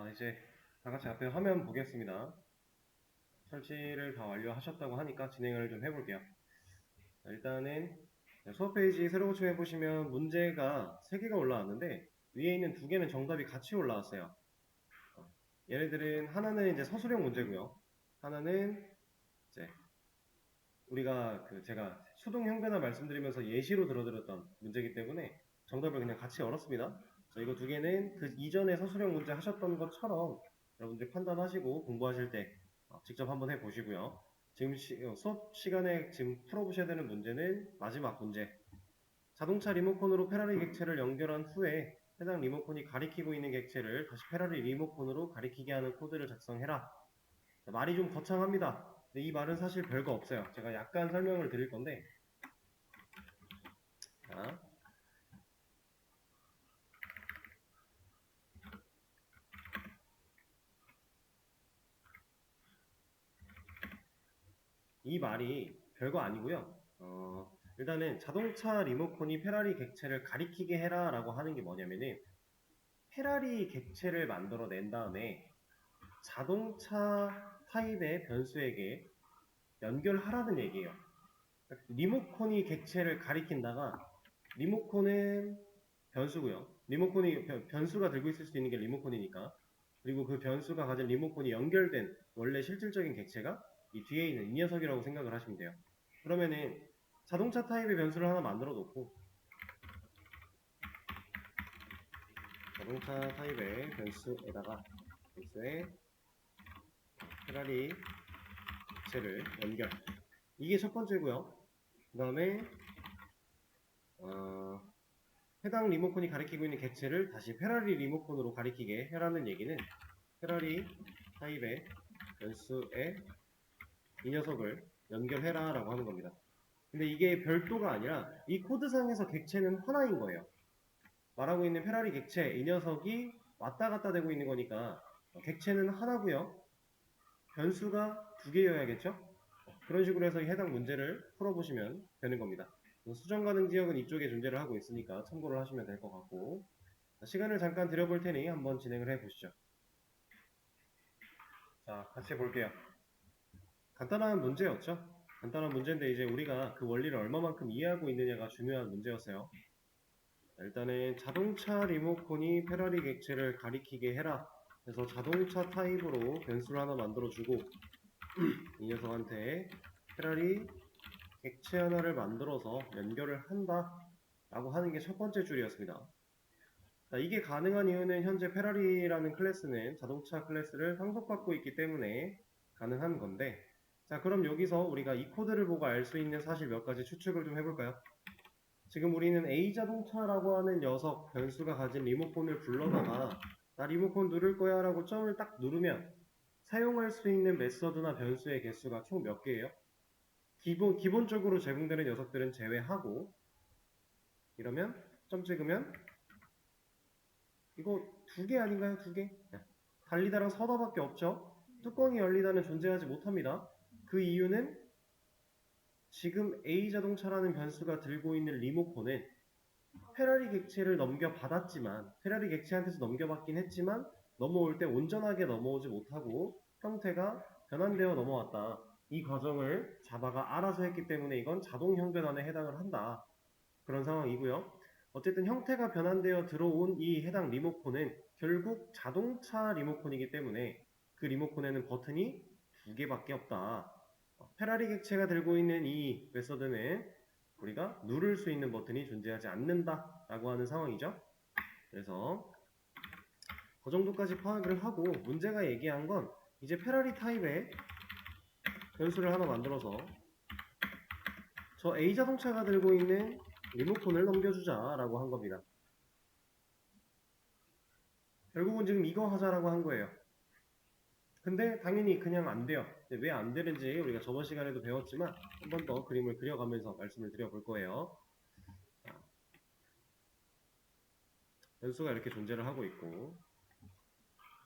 자, 이제 다 같이 앞에 화면 보겠습니다. 설치를 다 완료하셨다고 하니까 진행을 좀 해볼게요. 자, 일단은 수업 페이지 새로 고침해 보시면 문제가 3개가 올라왔는데 위에 있는 2개는 정답이 같이 올라왔어요. 얘네들은 하나는 이제 서술형 문제고요. 하나는 이제 우리가 제가 수동 형배나 말씀드리면서 예시로 들어드렸던 문제이기 때문에 정답을 그냥 같이 열었습니다. 자, 이거 2개는 그 이전에 서술형 문제 하셨던 것처럼 여러분들이 판단하시고 공부하실 때 직접 한번 해보시고요. 지금 수업 시간에 지금 풀어보셔야 되는 문제는 마지막 문제. 자동차 리모컨으로 페라리 객체를 연결한 후에 해당 리모컨이 가리키고 있는 객체를 다시 페라리 리모컨으로 가리키게 하는 코드를 작성해라. 자, 말이 좀 거창합니다. 근데 이 말은 사실 별거 없어요. 제가 약간 설명을 드릴 건데, 자, 이 말이 별거 아니고요. 일단은 자동차 리모컨이 페라리 객체를 가리키게 해라 라고 하는 게 뭐냐면은 페라리 객체를 만들어 낸 다음에 자동차 타입의 변수에게 연결하라는 얘기예요. 리모컨이 객체를 가리킨다가 리모컨은 변수고요. 리모컨이 변수가 들고 있을 수 있는 게 리모컨이니까. 그리고 그 변수가 가진 리모컨이 연결된 원래 실질적인 객체가 이 뒤에 있는 이 녀석이라고 생각을 하시면 돼요. 그러면은 자동차 타입의 변수를 하나 만들어 놓고 자동차 타입의 변수에다가 변수에 페라리 객체를 연결. 이게 첫 번째고요. 그 다음에 해당 리모컨이 가리키고 있는 객체를 다시 페라리 리모컨으로 가리키게 해라는 얘기는 페라리 타입의 변수에 이 녀석을 연결해라 라고 하는 겁니다. 근데 이게 별도가 아니라 이 코드상에서 객체는 하나인 거예요. 말하고 있는 페라리 객체 이 녀석이 왔다 갔다 되고 있는 거니까 객체는 하나고요. 변수가 2개여야겠죠? 그런 식으로 해서 해당 문제를 풀어보시면 되는 겁니다. 수정 가능 지역은 이쪽에 존재를 하고 있으니까 참고를 하시면 될 것 같고, 시간을 잠깐 드려볼 테니 한번 진행을 해보시죠. 자, 같이 볼게요. 간단한 문제였죠? 간단한 문제인데 이제 우리가 그 원리를 얼마만큼 이해하고 있느냐가 중요한 문제였어요. 일단은 자동차 리모컨이 페라리 객체를 가리키게 해라. 그래서 자동차 타입으로 변수를 하나 만들어주고 이 녀석한테 페라리 객체 하나를 만들어서 연결을 한다 라고 하는 게 첫 번째 줄이었습니다. 자, 이게 가능한 이유는 현재 페라리라는 클래스는 자동차 클래스를 상속받고 있기 때문에 가능한 건데, 자, 그럼 여기서 우리가 이 코드를 보고 알 수 있는 사실 몇 가지 추측을 좀 해볼까요? 지금 우리는 A 자동차라고 하는 녀석 변수가 가진 리모컨을 불러다가 나 리모컨 누를 거야 라고 점을 딱 누르면 사용할 수 있는 메서드나 변수의 개수가 총 몇 개예요? 기본적으로 제공되는 녀석들은 제외하고 이러면 점 찍으면 이거 2개 아닌가요? 2개? 달리다랑 서다밖에 없죠? 뚜껑이 열리다는 존재하지 못합니다. 그 이유는 지금 A 자동차라는 변수가 들고 있는 리모컨은 페라리 객체를 넘겨받았지만 페라리 객체한테서 넘겨받긴 했지만 넘어올 때 온전하게 넘어오지 못하고 형태가 변환되어 넘어왔다. 이 과정을 자바가 알아서 했기 때문에 이건 자동 형변환에 해당을 한다. 그런 상황이고요. 어쨌든 형태가 변환되어 들어온 이 해당 리모컨은 결국 자동차 리모컨이기 때문에 그 리모컨에는 버튼이 2개밖에 없다. 페라리 객체가 들고 있는 이 메서드는 우리가 누를 수 있는 버튼이 존재하지 않는다 라고 하는 상황이죠. 그래서 그 정도까지 파악을 하고 문제가 얘기한 건 이제 페라리 타입의 변수를 하나 만들어서 저 A 자동차가 들고 있는 리모컨을 넘겨주자 라고 한 겁니다. 결국은 지금 이거 하자라고 한 거예요. 근데 당연히 그냥 안 돼요. 왜 안 되는지 우리가 저번 시간에도 배웠지만 한 번 더 그림을 그려가면서 말씀을 드려볼 거예요. 변수가 이렇게 존재를 하고 있고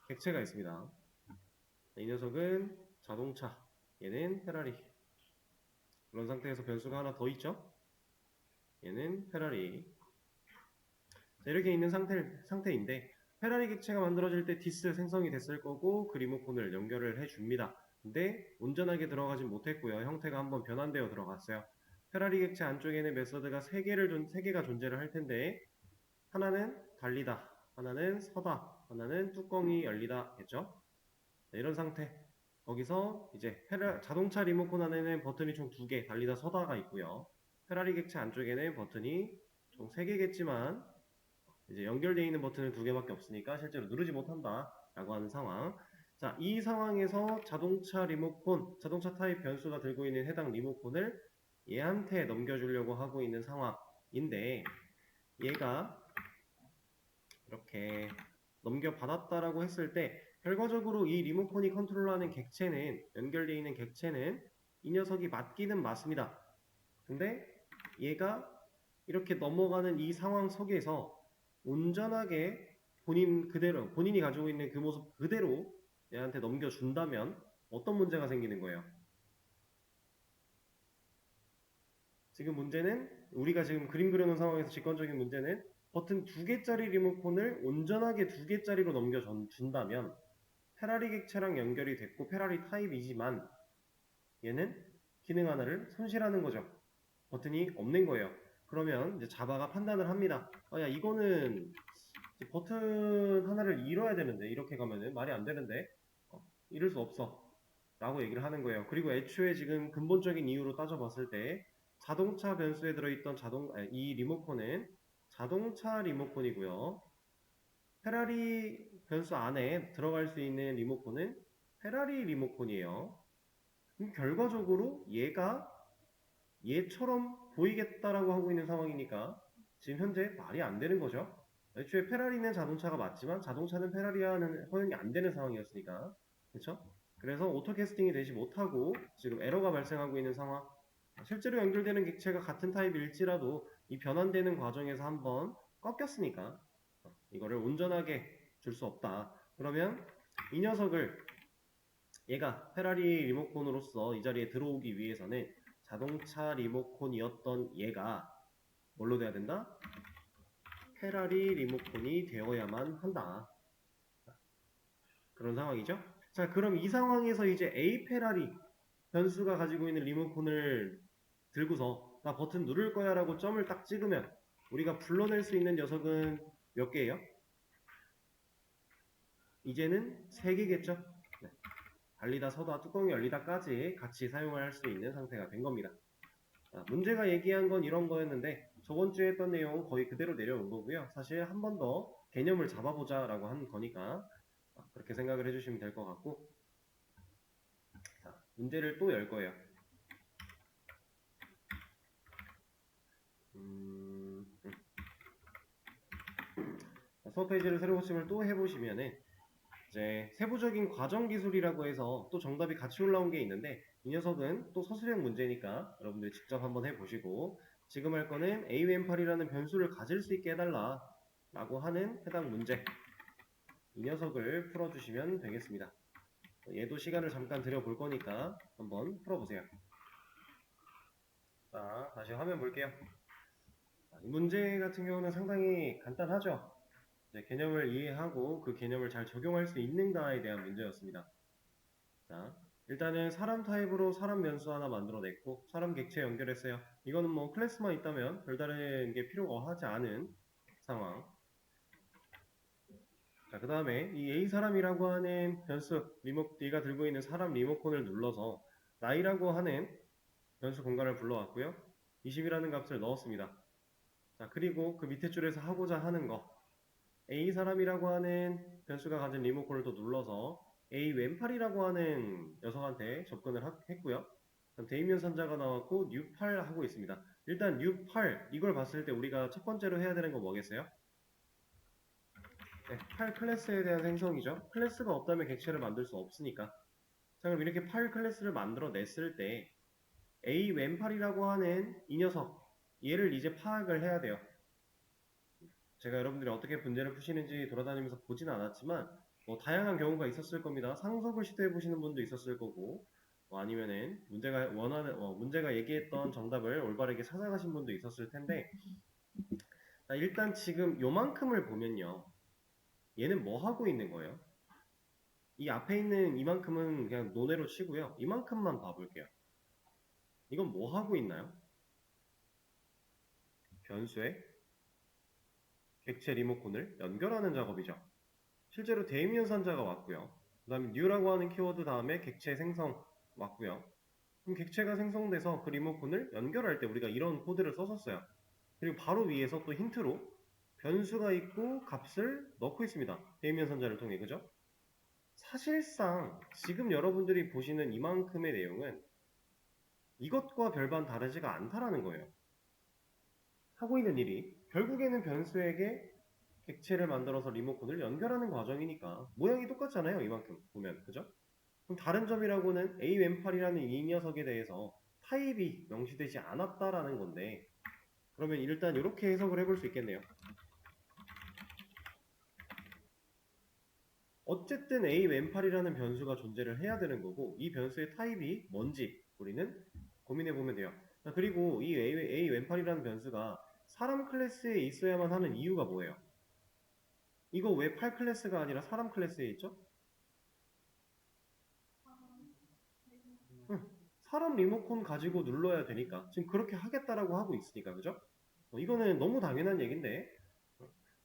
객체가 있습니다. 이 녀석은 자동차, 얘는 페라리. 그런 상태에서 변수가 하나 더 있죠? 얘는 페라리. 자, 이렇게 있는 상태인데 페라리 객체가 만들어질 때 디스 생성이 됐을 거고 그 리모컨을 연결을 해줍니다. 근데 온전하게 들어가진 못했고요. 형태가 한번 변환되어 들어갔어요. 페라리 객체 안쪽에는 메서드가 3개가 존재를 할 텐데 하나는 달리다, 하나는 서다, 하나는 뚜껑이 열리다 겠죠? 네, 이런 상태. 거기서 이제 자동차 리모컨 안에는 버튼이 총 2개, 달리다 서다가 있고요. 페라리 객체 안쪽에는 버튼이 총 3개겠지만 이제 연결되어 있는 버튼은 2개밖에 없으니까 실제로 누르지 못한다 라고 하는 상황. 자, 이 상황에서 자동차 리모컨, 자동차 타입 변수가 들고 있는 해당 리모컨을 얘한테 넘겨주려고 하고 있는 상황인데 얘가 이렇게 넘겨받았다라고 했을 때 결과적으로 이 리모컨이 컨트롤하는 객체는, 연결되어 있는 객체는 이 녀석이 맞기는 맞습니다. 근데 얘가 이렇게 넘어가는 이 상황 속에서 온전하게 본인이 가지고 있는 그 모습 그대로 얘한테 넘겨준다면 어떤 문제가 생기는 거예요? 지금 문제는 우리가 지금 그림 그려놓은 상황에서 직관적인 문제는 버튼 2개짜리 리모컨을 온전하게 2개짜리로 넘겨준다면 페라리 객체랑 연결이 됐고 페라리 타입이지만 얘는 기능 하나를 손실하는 거죠. 버튼이 없는 거예요. 그러면 이제 자바가 판단을 합니다. 야 이거는 버튼 하나를 잃어야 되는데 이렇게 가면은 말이 안 되는데 잃을 수 없어 라고 얘기를 하는 거예요. 그리고 애초에 지금 근본적인 이유로 따져봤을 때 자동차 변수에 들어있던 이 리모컨은 자동차 리모컨이고요. 페라리 변수 안에 들어갈 수 있는 리모컨은 페라리 리모컨이에요. 결과적으로 얘가 얘처럼 보이겠다라고 하고 있는 상황이니까 지금 현재 말이 안 되는 거죠. 애초에 페라리는 자동차가 맞지만 자동차는 페라리와는 허용이 안 되는 상황이었으니까 그렇죠? 그래서 오토캐스팅이 되지 못하고 지금 에러가 발생하고 있는 상황. 실제로 연결되는 객체가 같은 타입일지라도 이 변환되는 과정에서 한번 꺾였으니까 이거를 온전하게 줄 수 없다. 그러면 이 녀석을 얘가 페라리 리모컨으로서 이 자리에 들어오기 위해서는 자동차 리모컨이었던 얘가 뭘로 돼야 된다? 페라리 리모컨이 되어야만 한다. 그런 상황이죠. 자, 그럼 이 상황에서 이제 A 페라리 변수가 가지고 있는 리모컨을 들고서 나 버튼 누를 거야 라고 점을 딱 찍으면 우리가 불러낼 수 있는 녀석은 몇 개예요? 이제는 3개겠죠? 네. 달리다 서다 뚜껑이 열리다까지 같이 사용할 수 있는 상태가 된 겁니다. 문제가 얘기한 건 이런 거였는데 저번 주에 했던 내용은 거의 그대로 내려온 거고요. 사실 한 번 더 개념을 잡아보자 라고 한 거니까 그렇게 생각을 해주시면 될 것 같고 자, 문제를 또 열 거예요. 수업 페이지를 새로 고침을 또 해보시면은 이제 세부적인 과정 기술이라고 해서 또 정답이 같이 올라온 게 있는데 이 녀석은 또 서술형 문제니까 여러분들이 직접 한번 해보시고 지금 할 거는 AUM8이라는 변수를 가질 수 있게 해달라 라고 하는 해당 문제 이 녀석을 풀어주시면 되겠습니다. 얘도 시간을 잠깐 들여볼 거니까 한번 풀어보세요. 자, 다시 화면 볼게요. 이 문제 같은 경우는 상당히 간단하죠. 개념을 이해하고 그 개념을 잘 적용할 수 있는가에 대한 문제였습니다. 자, 일단은 사람 타입으로 사람 변수 하나 만들어냈고 사람 객체 연결했어요. 이거는 뭐 클래스만 있다면 별다른 게 필요가 하지 않은 상황. 자, 그 다음에 이 A 사람이라고 하는 변수 얘가 들고 있는 사람 리모컨을 눌러서 나이라고 하는 변수 공간을 불러왔고요. 20이라는 값을 넣었습니다. 자, 그리고 그 밑에 줄에서 하고자 하는 거 A 사람이라고 하는 변수가 가진 리모컨을 또 눌러서 A 왼팔이라고 하는 녀석한테 접근을 했고요. 그럼 대입면 선자가 나왔고 new8 하고 있습니다. 일단 new8 이걸 봤을 때 우리가 첫 번째로 해야 되는 거 뭐겠어요? 네, 8 클래스에 대한 생성이죠. 클래스가 없다면 객체를 만들 수 없으니까. 자, 그럼 이렇게 8 클래스를 만들어 냈을 때 A 왼팔이라고 하는 이 녀석 얘를 이제 파악을 해야 돼요. 제가 여러분들이 어떻게 문제를 푸시는지 돌아다니면서 보지는 않았지만 뭐 다양한 경우가 있었을 겁니다. 상속을 시도해 보시는 분도 있었을 거고 아니면은 문제가 얘기했던 정답을 올바르게 찾아가신 분도 있었을 텐데 일단 지금 요만큼을 보면요. 얘는 뭐 하고 있는 거예요? 이 앞에 있는 이만큼은 그냥 논외로 치고요. 이만큼만 봐볼게요. 이건 뭐 하고 있나요? 변수에 객체 리모컨을 연결하는 작업이죠. 실제로 데이미언 산자가 왔고요. 그 다음에 new라고 하는 키워드 다음에 객체 생성 왔고요. 그럼 객체가 생성돼서 그 리모컨을 연결할 때 우리가 이런 코드를 썼었어요. 그리고 바로 위에서 또 힌트로 변수가 있고 값을 넣고 있습니다. 데이미언 산자를 통해, 그죠? 사실상 지금 여러분들이 보시는 이만큼의 내용은 이것과 별반 다르지가 않다라는 거예요. 하고 있는 일이 결국에는 변수에게 객체를 만들어서 리모컨을 연결하는 과정이니까 모양이 똑같잖아요. 이만큼 보면, 그죠? 그럼 다른 점이라고는 A 왼팔이라는 이 녀석에 대해서 타입이 명시되지 않았다라는 건데, 그러면 일단 이렇게 해석을 해볼 수 있겠네요. 어쨌든 A 왼팔이라는 변수가 존재를 해야 되는 거고, 이 변수의 타입이 뭔지 우리는 고민해보면 돼요. 그리고 이 A 왼팔이라는 변수가 사람 클래스에 있어야만 하는 이유가 뭐예요? 이거 왜 8 클래스가 아니라 사람 클래스에 있죠? 사람 리모컨 가지고 눌러야 되니까 지금 그렇게 하겠다라고 하고 있으니까, 그죠? 이거는 너무 당연한 얘기인데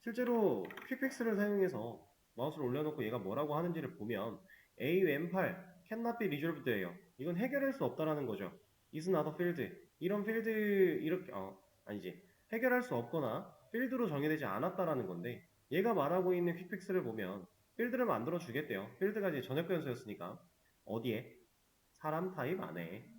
실제로 퀵픽스를 사용해서 마우스를 올려놓고 얘가 뭐라고 하는지를 보면 A 왼팔 cannot be resolved예요. 이건 해결할 수 없다라는 거죠. is not a field. 이런 필드 이렇게 아니지, 해결할 수 없거나 필드로 정의되지 않았다라는 건데, 얘가 말하고 있는 퀵픽스를 보면 필드를 만들어 주겠대요. 필드가 이제 전역 변수였으니까 어디에? 사람 타입 안에.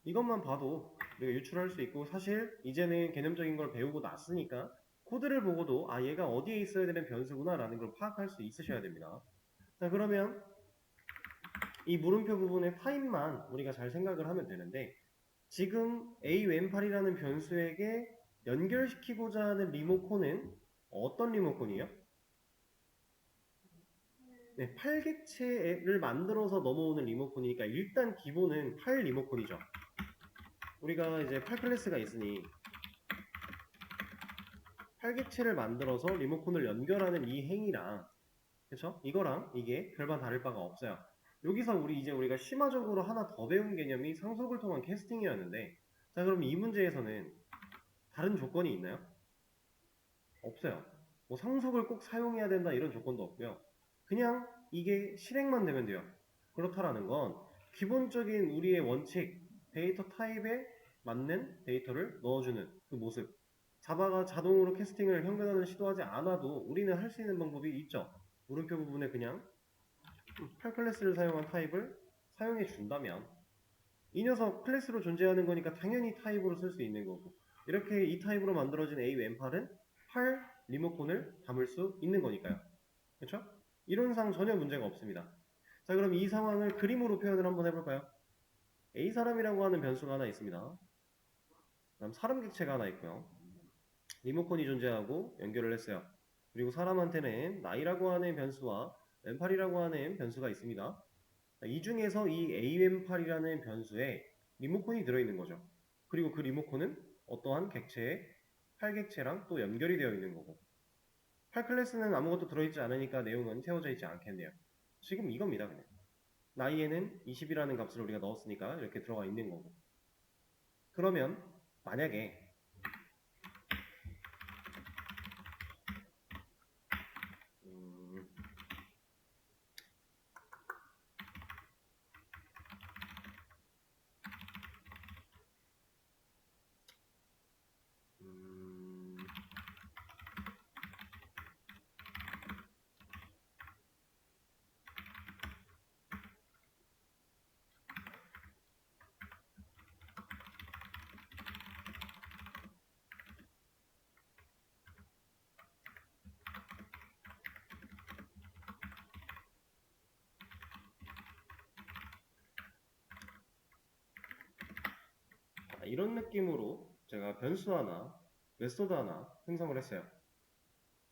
이것만 봐도 우리가 유출할 수 있고, 사실 이제는 개념적인 걸 배우고 났으니까 코드를 보고도 아, 얘가 어디에 있어야 되는 변수구나 라는 걸 파악할 수 있으셔야 됩니다. 자, 그러면 이 물음표 부분의 타입만 우리가 잘 생각을 하면 되는데, 지금 A 왼팔이라는 변수에게 연결시키고자 하는 리모컨은 어떤 리모컨이에요? 네, 팔객체를 만들어서 넘어오는 리모컨이니까 일단 기본은 팔 리모컨이죠. 우리가 이제 팔 클래스가 있으니 팔객체를 만들어서 리모컨을 연결하는 이 행위랑, 그쵸? 이거랑 이게 별반 다를 바가 없어요. 여기서 우리가 심화적으로 하나 더 배운 개념이 상속을 통한 캐스팅이었는데, 자, 그럼 이 문제에서는 다른 조건이 있나요? 없어요. 뭐 상속을 꼭 사용해야 된다 이런 조건도 없고요. 그냥 이게 실행만 되면 돼요. 그렇다라는 건 기본적인 우리의 원칙, 데이터 타입에 맞는 데이터를 넣어주는 그 모습, 자바가 자동으로 캐스팅을 현근화를 시도하지 않아도 우리는 할 수 있는 방법이 있죠. 물음표 부분에 그냥 8 클래스를 사용한 타입을 사용해 준다면 이 녀석 클래스로 존재하는 거니까 당연히 타입으로 쓸 수 있는 거고, 이렇게 이 타입으로 만들어진 A 왼팔은 8 리모컨을 담을 수 있는 거니까요. 그렇죠? 이론상 전혀 문제가 없습니다. 자, 그럼 이 상황을 그림으로 표현을 한번 해볼까요? A 사람이라고 하는 변수가 하나 있습니다. 그다음 사람 객체가 하나 있고요. 리모컨이 존재하고 연결을 했어요. 그리고 사람한테는 나이라고 하는 변수와 왼팔이라고 하는 변수가 있습니다. 이 중에서 이 a왼팔이라는 변수에 리모컨이 들어있는 거죠. 그리고 그 리모컨은 어떠한 객체의 팔객체랑 또 연결이 되어 있는 거고, 팔 클래스는 아무것도 들어있지 않으니까 내용은 채워져 있지 않겠네요. 지금 이겁니다. 그냥 나이에는 20이라는 값을 우리가 넣었으니까 이렇게 들어가 있는 거고, 그러면 만약에 음, 음, 이런 느낌으로 제가 변수 하나, 메소드 하나 생성을 했어요.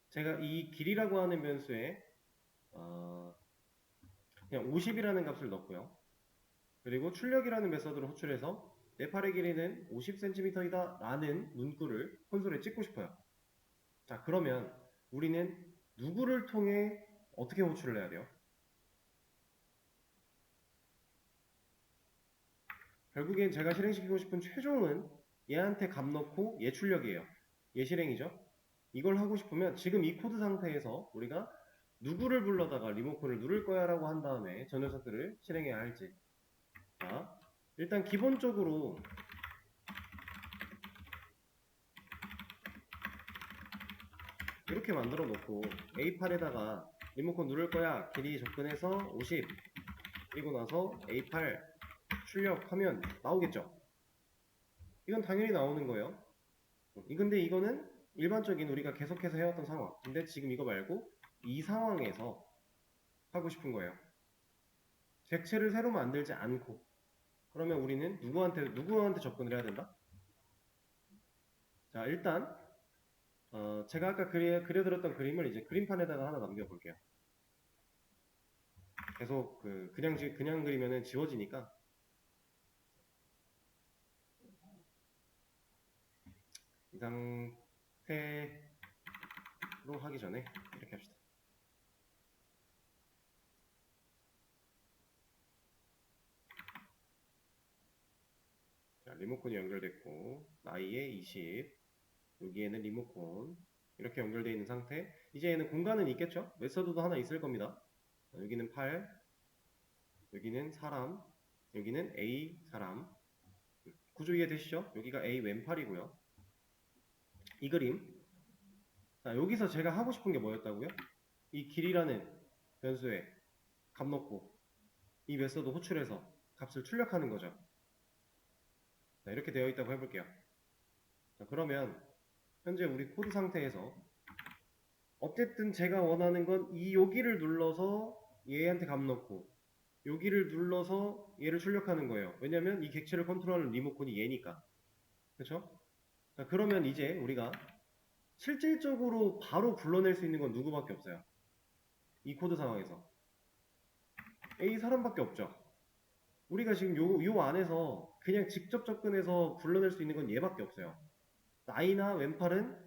제가 이 길이라고 하는 변수에 그냥 50이라는 값을 넣고요. 그리고 출력이라는 메서드를 호출해서 내 팔의 길이는 50cm이다 라는 문구를 콘솔에 찍고 싶어요. 자, 그러면 우리는 누구를 통해 어떻게 호출을 해야 돼요? 결국엔 제가 실행시키고 싶은 최종은 얘한테 값 넣고 얘 출력이에요. 얘 실행이죠. 이걸 하고 싶으면 지금 이 코드 상태에서 우리가 누구를 불러다가 리모컨을 누를 거야 라고 한 다음에 저 녀석들을 실행해야 할지. 자, 일단 기본적으로 이렇게 만들어 놓고 A8에다가 리모컨 누를 거야 길이 접근해서 50 그리고 나서 A8 출력하면 나오겠죠. 이건 당연히 나오는 거예요. 근데 이거는 일반적인 우리가 계속해서 해왔던 상황. 근데 지금 이거 말고 이 상황에서 하고 싶은 거예요. 객체를 새로 만들지 않고. 그러면 우리는 누구한테 접근을 해야 된다? 자, 일단 제가 아까 그려드렸던 그림을 이제 그림판에다가 하나 남겨볼게요. 계속 그냥 그리면은 지워지니까 이 상태로 하기 전에 이렇게 합시다. 자, 리모컨이 연결됐고 나이에 20 여기에는 리모컨 이렇게 연결되어 있는 상태. 이제 얘는 공간은 있겠죠? 메서드도 하나 있을 겁니다. 여기는 8 여기는 사람 여기는 A 사람 구조 이해되시죠? 여기가 A 왼팔이고요. 이 그림 자, 여기서 제가 하고 싶은 게 뭐였다고요? 이 길이라는 변수에 값 넣고 이 메서드 호출해서 값을 출력하는 거죠. 자, 이렇게 되어 있다고 해볼게요. 자, 그러면 현재 우리 코드 상태에서 어쨌든 제가 원하는 건 이 여기를 눌러서 얘한테 값 넣고 여기를 눌러서 얘를 출력하는 거예요. 왜냐면 이 객체를 컨트롤하는 리모컨이 얘니까. 그렇죠? 자, 그러면 이제 우리가 실질적으로 바로 불러낼 수 있는 건 누구밖에 없어요. 이 코드 상황에서 A 사람밖에 없죠. 우리가 지금 요 안에서 그냥 직접 접근해서 불러낼 수 있는 건 얘밖에 없어요. 나이나 왼팔은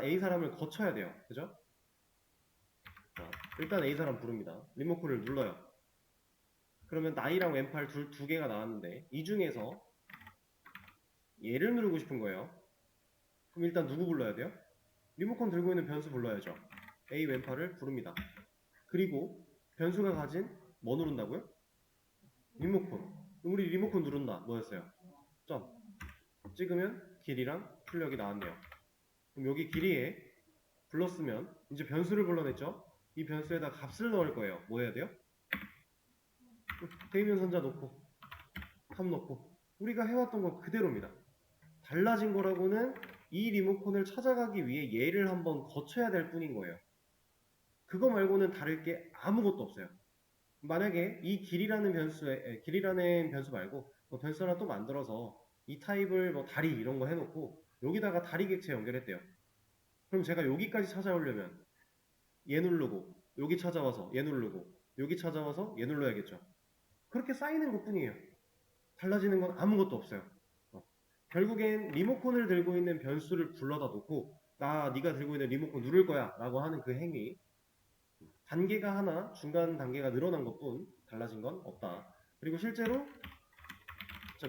A 사람을 거쳐야 돼요. 그죠? 자, 일단 A 사람 부릅니다. 리모컨을 눌러요. 그러면 나이랑 왼팔 두 개가 나왔는데 이 중에서 얘를 누르고 싶은 거예요. 그럼 일단 누구 불러야 돼요? 리모컨 들고 있는 변수 불러야죠. A 왼팔을 부릅니다. 그리고 변수가 가진 뭐 누른다고요? 리모컨. 우리 리모컨 누른다. 뭐였어요? 점. 찍으면 길이랑 출력이 나왔네요. 그럼 여기 길이에 불렀으면 이제 변수를 불러냈죠? 이 변수에다 값을 넣을 거예요. 뭐 해야 돼요? 대면 선자 놓고 값 넣고 우리가 해왔던 건 그대로입니다. 달라진 거라고는 이 리모컨을 찾아가기 위해 얘를 한번 거쳐야 될 뿐인 거예요. 그거 말고는 다를 게 아무것도 없어요. 만약에 이 길이라는 변수 말고 뭐 변수 하나 또 만들어서 이 타입을 뭐 다리 이런 거 해놓고 여기다가 다리 객체 연결했대요. 그럼 제가 여기까지 찾아오려면 얘 누르고 여기 찾아와서 얘 누르고 여기 찾아와서 얘 눌러야겠죠. 그렇게 쌓이는 것 뿐이에요. 달라지는 건 아무것도 없어요. 결국엔 리모컨을 들고 있는 변수를 불러다 놓고 네가 들고 있는 리모컨 누를 거야 라고 하는 그 행위 단계가 하나 중간 단계가 늘어난 것뿐 달라진 건 없다. 그리고 실제로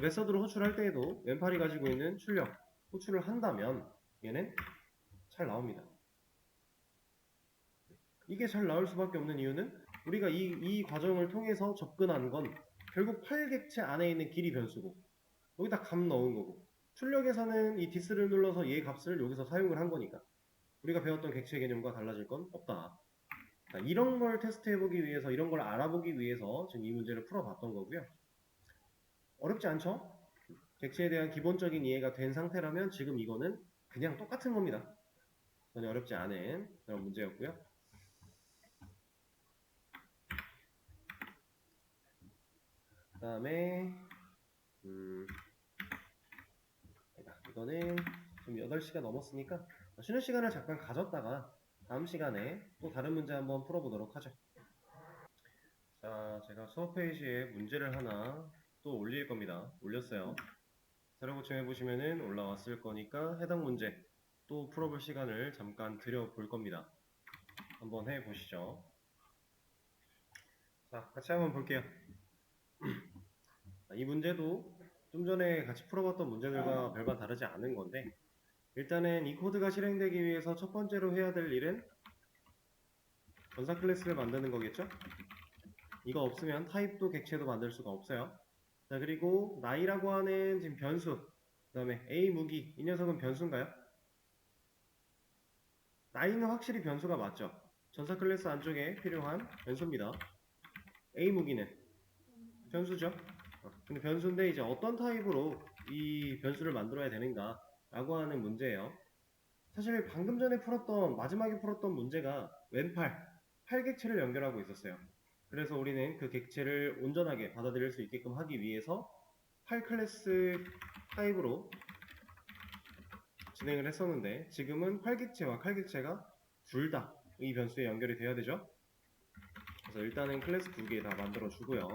메서드로 호출할 때에도 왼팔이 가지고 있는 출력 호출을 한다면 얘는 잘 나옵니다. 이게 잘 나올 수밖에 없는 이유는 우리가 이 과정을 통해서 접근한 건 결국 8객체 안에 있는 길이 변수고 여기다 값 넣은 거고 출력에서는 이 디스를 눌러서 얘 값을 여기서 사용을 한 거니까 우리가 배웠던 객체 개념과 달라질 건 없다. 이런 걸 테스트해보기 위해서 이런 걸 알아보기 위해서 지금 이 문제를 풀어봤던 거고요. 어렵지 않죠? 객체에 대한 기본적인 이해가 된 상태라면 지금 이거는 그냥 똑같은 겁니다. 전혀 어렵지 않은 그런 문제였고요. 그 다음에 이거는 지금 8시가 넘었으니까 쉬는 시간을 잠깐 가졌다가 다음 시간에 또 다른 문제 한번 풀어보도록 하죠. 자, 제가 수업 페이지에 문제를 하나 또 올릴 겁니다. 올렸어요. 새로 고침해 보시면은 올라왔을 거니까 해당 문제 또 풀어볼 시간을 잠깐 드려볼 겁니다. 한번 해보시죠. 자, 같이 한번 볼게요. 이 문제도 좀 전에 같이 풀어봤던 문제들과 별반 다르지 않은 건데, 일단은 이 코드가 실행되기 위해서 첫 번째로 해야 될 일은 전사 클래스를 만드는 거겠죠? 이거 없으면 타입도 객체도 만들 수가 없어요. 자, 그리고 나이라고 하는 지금 변수, 그 다음에 A 무기, 이 녀석은 변수인가요? 나이는 확실히 변수가 맞죠? 전사 클래스 안쪽에 필요한 변수입니다. A 무기는 변수죠? 근데 변수인데 이제 어떤 타입으로 이 변수를 만들어야 되는가 라고 하는 문제예요. 사실 방금 전에 풀었던, 마지막에 풀었던 문제가 왼팔, 팔 객체를 연결하고 있었어요. 그래서 우리는 그 객체를 온전하게 받아들일 수 있게끔 하기 위해서 팔 클래스 타입으로 진행을 했었는데, 지금은 팔 객체와 칼 객체가 둘 다 이 변수에 연결이 돼야 되죠. 그래서 일단은 클래스 두 개 다 만들어 주고요.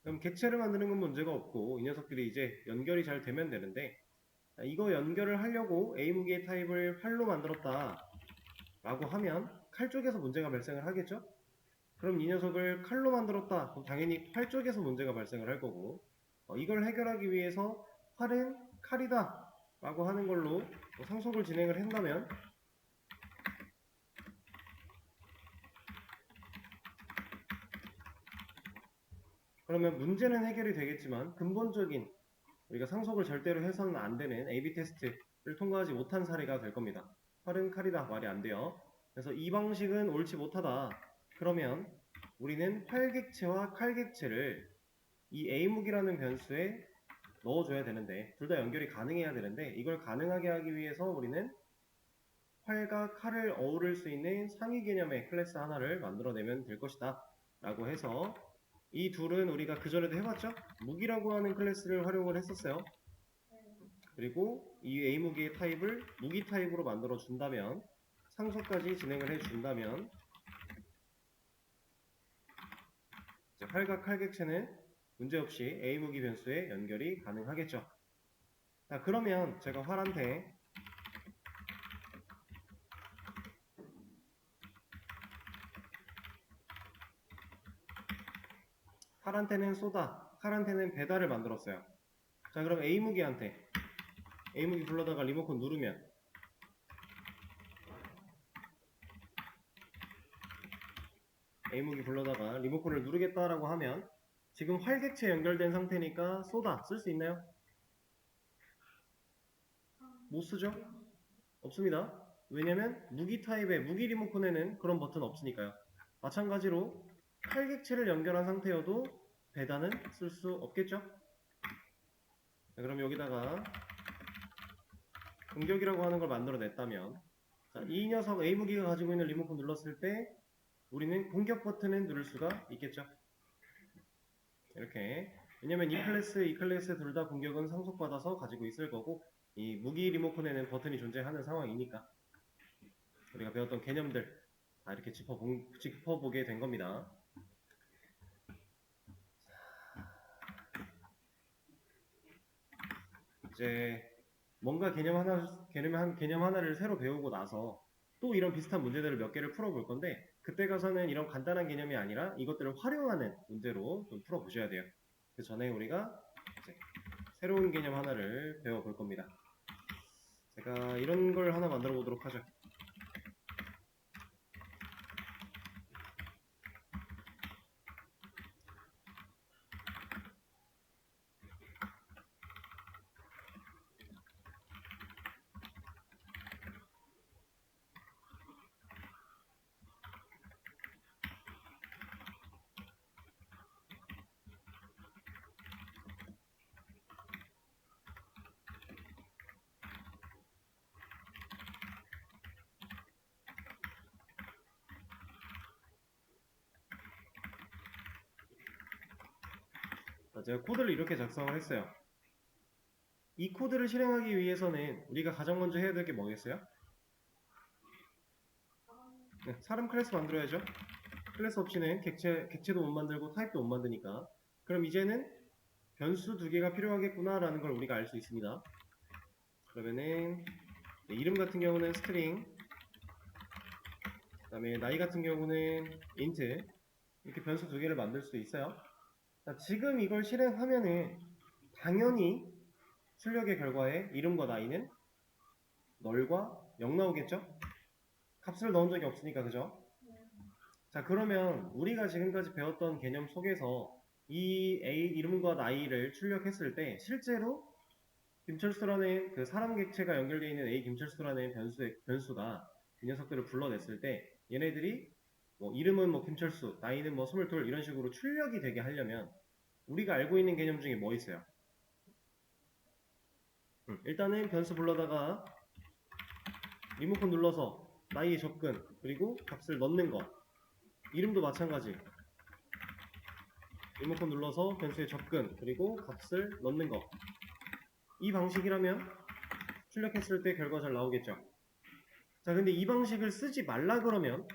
그럼 객체를 만드는 건 문제가 없고 이 녀석들이 이제 연결이 잘 되면 되는데, 이거 연결을 하려고 A 무기의 타입을 활로 만들었다 라고 하면 칼 쪽에서 문제가 발생을 하겠죠? 그럼 이 녀석을 칼로 만들었다, 그럼 당연히 활 쪽에서 문제가 발생을 할 거고, 이걸 해결하기 위해서 활은 칼이다 라고 하는 걸로 상속을 진행을 한다면, 그러면 문제는 해결이 되겠지만 근본적인, 우리가 상속을 절대로 해서는 안 되는 AB 테스트를 통과하지 못한 사례가 될 겁니다. 활은 칼이다 말이 안 돼요. 그래서 이 방식은 옳지 못하다. 그러면 우리는 활객체와 칼객체를 이 A무기라는 변수에 넣어줘야 되는데, 둘 다 연결이 가능해야 되는데, 이걸 가능하게 하기 위해서 우리는 활과 칼을 어우를 수 있는 상위 개념의 클래스 하나를 만들어내면 될 것이다 라고 해서, 이 둘은 우리가 그전에도 해봤죠? 무기라고 하는 클래스를 활용을 했었어요. 그리고 이 A무기의 타입을 무기 타입으로 만들어 준다면, 상속까지 진행을 해 준다면, 활과 칼 객체는 문제없이 A무기 변수에 연결이 가능하겠죠. 자, 그러면 제가 활한테는 쏘다, 칼한테는 배달을 만들었어요. 자, 그럼 A무기 불러다가 리모컨 누르면, A무기 불러다가 리모컨을 누르겠다라고 하면, 지금 활객체 연결된 상태니까 쏘다 쓸 수 있나요? 못 쓰죠? 없습니다. 왜냐면 무기 타입의 무기 리모컨에는 그런 버튼 없으니까요. 마찬가지로 활객체를 연결한 상태여도 배단은 쓸 수 없겠죠? 자, 그럼 여기다가 공격이라고 하는 걸 만들어냈다면, 자, 이 녀석 A무기가 가지고 있는 리모컨 눌렀을 때 우리는 공격 버튼을 누를 수가 있겠죠. 이렇게. 왜냐면 이 클래스 둘 다 공격은 상속받아서 가지고 있을 거고, 이 무기 리모컨에는 버튼이 존재하는 상황이니까 우리가 배웠던 개념들 다 이렇게 짚어보게 된 겁니다. 이제 뭔가 개념 하나를 새로 배우고 나서 또 이런 비슷한 문제들을 몇 개를 풀어볼 건데, 그때 가서는 이런 간단한 개념이 아니라 이것들을 활용하는 문제로 좀 풀어보셔야 돼요. 그 전에 우리가 이제 새로운 개념 하나를 배워볼 겁니다. 제가 이런 걸 하나 만들어 보도록 하죠. 제가 코드를 이렇게 작성을 했어요. 이 코드를 실행하기 위해서는 우리가 가장 먼저 해야 될 게 뭐겠어요? 네, 사람 클래스 만들어야죠. 클래스 없이는 객체도 못 만들고 타입도 못 만드니까. 그럼 이제는 변수 두 개가 필요하겠구나 라는 걸 우리가 알 수 있습니다. 그러면은 이름 같은 경우는 스트링, 그다음에 나이 같은 경우는 int 이렇게 변수 두 개를 만들 수도 있어요. 자, 지금 이걸 실행하면은 당연히 출력의 결과에 이름과 나이는 널과 0 나오겠죠? 값을 넣은 적이 없으니까, 그죠? 자, 그러면 우리가 지금까지 배웠던 개념 속에서 이 A 이름과 나이를 출력했을 때 실제로 김철수라는 그 사람 객체가 연결되어 있는 A 김철수라는 변수가 이 녀석들을 불러냈을 때 얘네들이 뭐 이름은 뭐 김철수, 나이는 뭐 22 이런 식으로 출력이 되게 하려면 우리가 알고 있는 개념 중에 뭐 있어요? 일단은 변수 불러다가 리모컨 눌러서 나이에 접근 그리고 값을 넣는 거, 이름도 마찬가지 리모컨 눌러서 변수에 접근 그리고 값을 넣는 거, 이 방식이라면 출력했을 때 결과 잘 나오겠죠. 자, 근데 이 방식을 쓰지 말라 그러면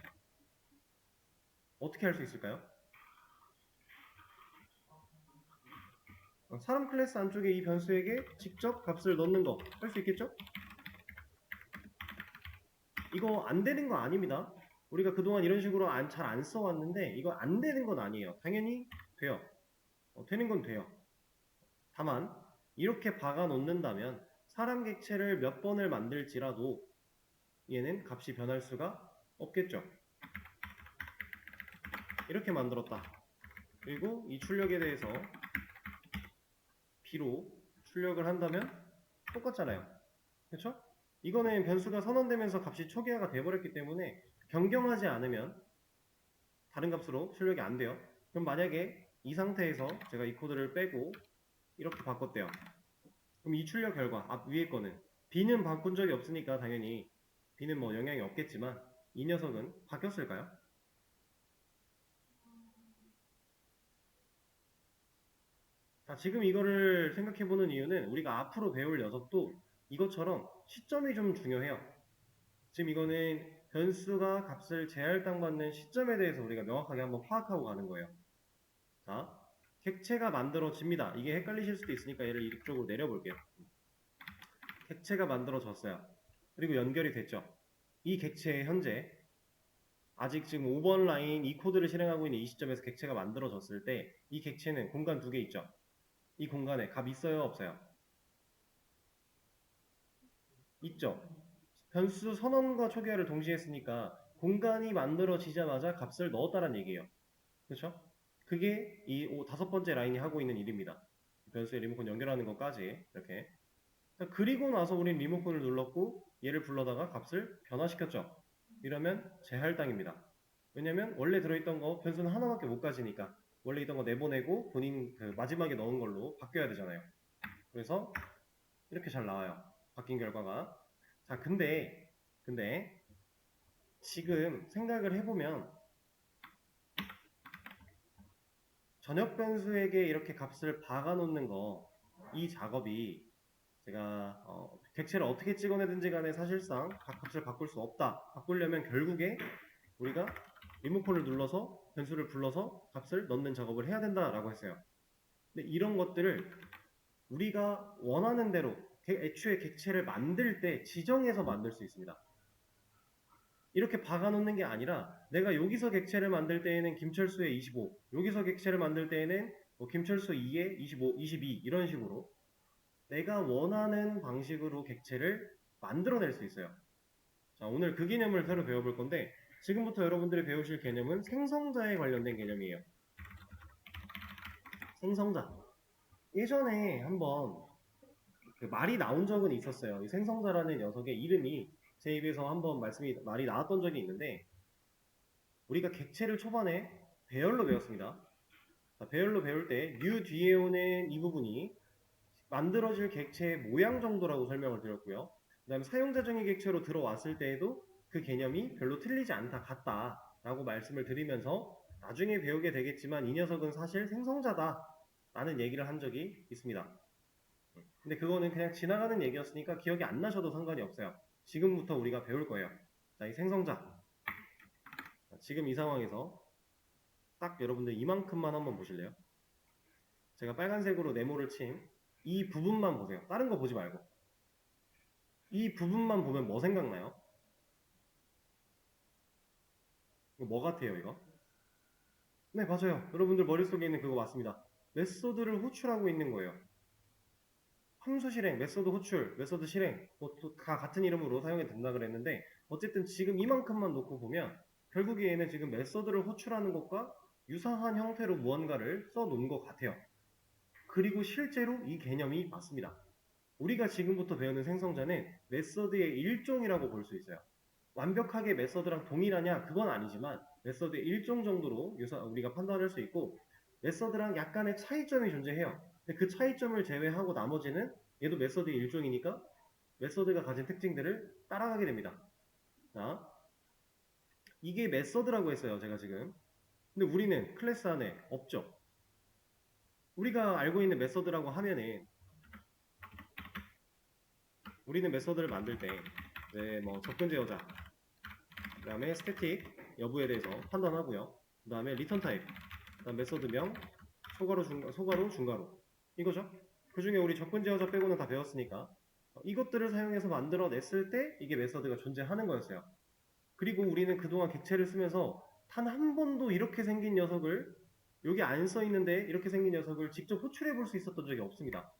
어떻게 할 수 있을까요? 사람 클래스 안쪽에 이 변수에게 직접 값을 넣는 거 할 수 있겠죠? 이거 안 되는 거 아닙니다. 우리가 그동안 이런 식으로 잘 안 써왔는데 이거 안 되는 건 아니에요. 당연히 돼요. 되는 건 돼요. 다만 이렇게 박아 놓는다면 사람 객체를 몇 번을 만들지라도 얘는 값이 변할 수가 없겠죠. 이렇게 만들었다. 그리고 이 출력에 대해서 B로 출력을 한다면 똑같잖아요. 그렇죠? 이거는 변수가 선언되면서 값이 초기화가 돼버렸기 때문에 변경하지 않으면 다른 값으로 출력이 안 돼요. 그럼 만약에 이 상태에서 제가 이 코드를 빼고 이렇게 바꿨대요. 그럼 이 출력 결과 앞 위에 거는 B는 바꾼 적이 없으니까 당연히 B는 뭐 영향이 없겠지만 이 녀석은 바뀌었을까요? 자, 지금 이거를 생각해보는 이유는 우리가 앞으로 배울 녀석도 이것처럼 시점이 좀 중요해요. 지금 이거는 변수가 값을 재할당받는 시점에 대해서 우리가 명확하게 한번 파악하고 가는 거예요. 자, 객체가 만들어집니다. 이게 헷갈리실 수도 있으니까 얘를 이쪽으로 내려볼게요. 객체가 만들어졌어요. 그리고 연결이 됐죠. 이 객체에 현재 아직 지금 5번 라인 이 코드를 실행하고 있는 이 시점에서 객체가 만들어졌을 때 이 객체는 공간 두 개 있죠. 이 공간에 값 있어요? 없어요? 있죠. 변수 선언과 초기화를 동시에 했으니까 공간이 만들어지자마자 값을 넣었다는 얘기예요. 그렇죠? 그게 이 다섯 번째 라인이 하고 있는 일입니다. 변수에 리모컨 연결하는 것까지 이렇게. 그리고 나서 우린 리모컨을 눌렀고 얘를 불러다가 값을 변화시켰죠. 이러면 재할당입니다. 왜냐면 원래 들어있던 거 변수는 하나밖에 못 가지니까 원래 있던 거 내보내고 본인 그 마지막에 넣은 걸로 바뀌어야 되잖아요. 그래서 이렇게 잘 나와요. 바뀐 결과가. 자, 근데 지금 생각을 해보면 전역 변수에게 이렇게 값을 박아놓는 거, 이 작업이 제가 객체를 어떻게 찍어내든지 간에 사실상 값을 바꿀 수 없다. 바꾸려면 결국에 우리가 리모컨을 눌러서 변수를 불러서 값을 넣는 작업을 해야 된다라고 했어요. 근데 이런 것들을 우리가 원하는 대로 애초에 객체를 만들 때 지정해서 만들 수 있습니다. 이렇게 박아놓는 게 아니라 내가 여기서 객체를 만들 때에는 김철수의 25, 여기서 객체를 만들 때에는 뭐 김철수 2의 25, 22 이런 식으로 내가 원하는 방식으로 객체를 만들어낼 수 있어요. 자, 오늘 그 개념을 새로 배워볼 건데 지금부터 여러분들이 배우실 개념은 생성자에 관련된 개념이에요. 생성자. 예전에 한번 그 말이 나온 적은 있었어요. 이 생성자라는 녀석의 이름이 제 입에서 한번 말이 나왔던 적이 있는데 우리가 객체를 초반에 배열로 배웠습니다. 자, 배열로 배울 때 new 뒤에 오는 이 부분이 만들어질 객체의 모양 정도라고 설명을 드렸고요. 그 다음에 사용자정의 객체로 들어왔을 때에도 그 개념이 별로 틀리지 않다, 같다 라고 말씀을 드리면서 나중에 배우게 되겠지만 이 녀석은 사실 생성자다 라는 얘기를 한 적이 있습니다. 근데 그거는 그냥 지나가는 얘기였으니까 기억이 안 나셔도 상관이 없어요. 지금부터 우리가 배울 거예요. 자, 이 생성자. 지금 이 상황에서 딱 여러분들 이만큼만 한번 보실래요? 제가 빨간색으로 네모를 친 이 부분만 보세요. 다른 거 보지 말고. 이 부분만 보면 뭐 생각나요? 이거 뭐 같아요, 이거? 네, 맞아요. 여러분들 머릿속에 있는 그거 맞습니다. 메소드를 호출하고 있는 거예요. 함수 실행, 메소드 호출, 메소드 실행, 다 같은 이름으로 사용이 된다 그랬는데, 어쨌든 지금 이만큼만 놓고 보면, 결국에 얘는 지금 메소드를 호출하는 것과 유사한 형태로 무언가를 써놓은 것 같아요. 그리고 실제로 이 개념이 맞습니다. 우리가 지금부터 배우는 생성자는 메서드의 일종이라고 볼 수 있어요. 완벽하게 메서드랑 동일하냐? 그건 아니지만 메서드의 일종 정도로 우리가 판단할 수 있고 메서드랑 약간의 차이점이 존재해요. 근데 그 차이점을 제외하고 나머지는 얘도 메서드의 일종이니까 메서드가 가진 특징들을 따라가게 됩니다. 자, 이게 메서드라고 했어요. 제가 지금. 근데 우리는 클래스 안에 없죠. 우리가 알고 있는 메서드라고 하면은 우리는 메서드를 만들 때 뭐 접근 제어자 그 다음에 스태틱 여부에 대해서 판단하고요. 그 다음에 리턴 타입, 그 다음 메서드명, 소괄호, 중괄호 이거죠. 그 중에 우리 접근 제어자 빼고는 다 배웠으니까 이것들을 사용해서 만들어냈을 때 이게 메서드가 존재하는 거였어요. 그리고 우리는 그동안 객체를 쓰면서 단 한 번도 이렇게 생긴 녀석을 여기 안 써있는데 이렇게 생긴 녀석을 직접 호출해 볼 수 있었던 적이 없습니다.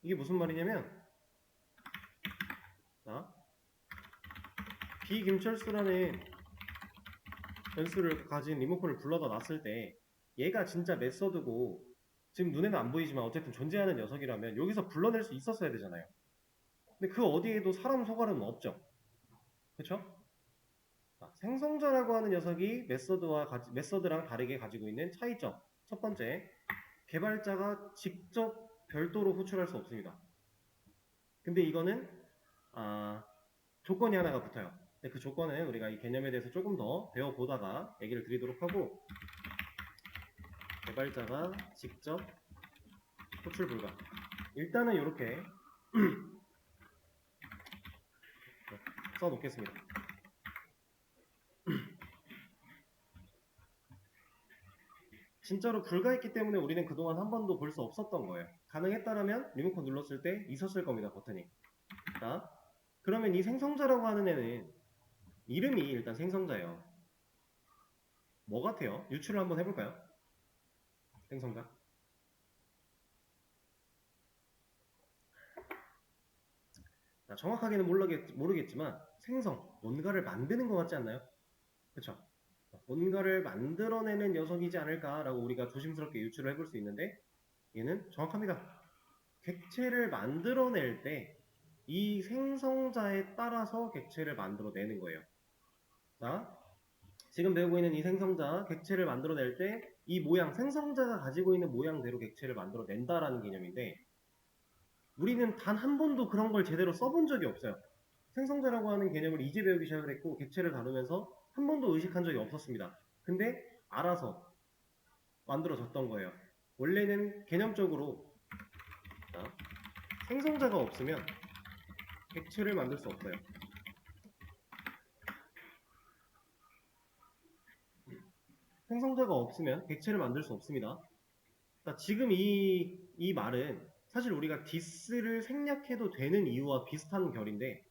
이게 무슨 말이냐면 자, 비김철수라는 변수를 가진 리모컨을 불러다 놨을 때 얘가 진짜 메서드고 지금 눈에는 안 보이지만 어쨌든 존재하는 녀석이라면 여기서 불러낼 수 있었어야 되잖아요. 근데 그 어디에도 사람 소괄은 없죠. 그쵸? 생성자라고 하는 녀석이 메서드랑 다르게 가지고 있는 차이점. 첫 번째, 개발자가 직접 별도로 호출할 수 없습니다. 근데 이거는 조건이 하나가 붙어요. 근데 그 조건은 우리가 이 개념에 대해서 조금 더 배워보다가 얘기를 드리도록 하고 개발자가 직접 호출 불가. 일단은 이렇게 써놓겠습니다. 진짜로 불가했기 때문에 우리는 그동안 한 번도 볼 수 없었던 거예요. 가능했다라면 리모컨 눌렀을 때 있었을 겁니다, 버튼이. 자, 그러면 이 생성자라고 하는 애는 이름이 일단 생성자예요. 뭐 같아요? 유출을 한번 해볼까요? 생성자. 자, 정확하게는 모르겠지만 생성, 뭔가를 만드는 것 같지 않나요? 그쵸? 뭔가를 만들어내는 녀석이지 않을까라고 우리가 조심스럽게 유출을 해볼 수 있는데 얘는 정확합니다. 객체를 만들어낼 때 이 생성자에 따라서 객체를 만들어내는 거예요. 자, 지금 배우고 있는 이 생성자, 객체를 만들어낼 때 이 모양, 생성자가 가지고 있는 모양대로 객체를 만들어낸다라는 개념인데 우리는 단 한 번도 그런 걸 제대로 써본 적이 없어요. 생성자라고 하는 개념을 이제 배우기 시작을 했고 객체를 다루면서 한 번도 의식한 적이 없었습니다. 근데 알아서 만들어졌던 거예요. 원래는 개념적으로 생성자가 없으면 객체를 만들 수 없어요. 생성자가 없으면 객체를 만들 수 없습니다. 지금 이 말은 사실 우리가 디스를 생략해도 되는 이유와 비슷한 결인데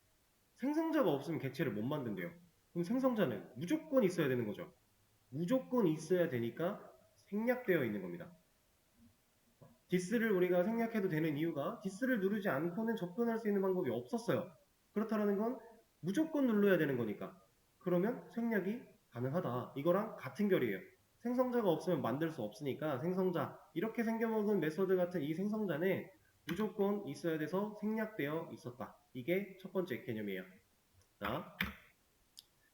생성자가 없으면 객체를 못 만든대요. 그럼 생성자는 무조건 있어야 되는 거죠. 무조건 있어야 되니까 생략되어 있는 겁니다. 디스를 우리가 생략해도 되는 이유가 디스를 누르지 않고는 접근할 수 있는 방법이 없었어요. 그렇다는 건 무조건 눌러야 되는 거니까. 그러면 생략이 가능하다. 이거랑 같은 결이에요. 생성자가 없으면 만들 수 없으니까 생성자, 이렇게 생겨먹은 메소드 같은 이 생성자는 무조건 있어야 돼서 생략되어 있었다. 이게 첫 번째 개념이에요. 자,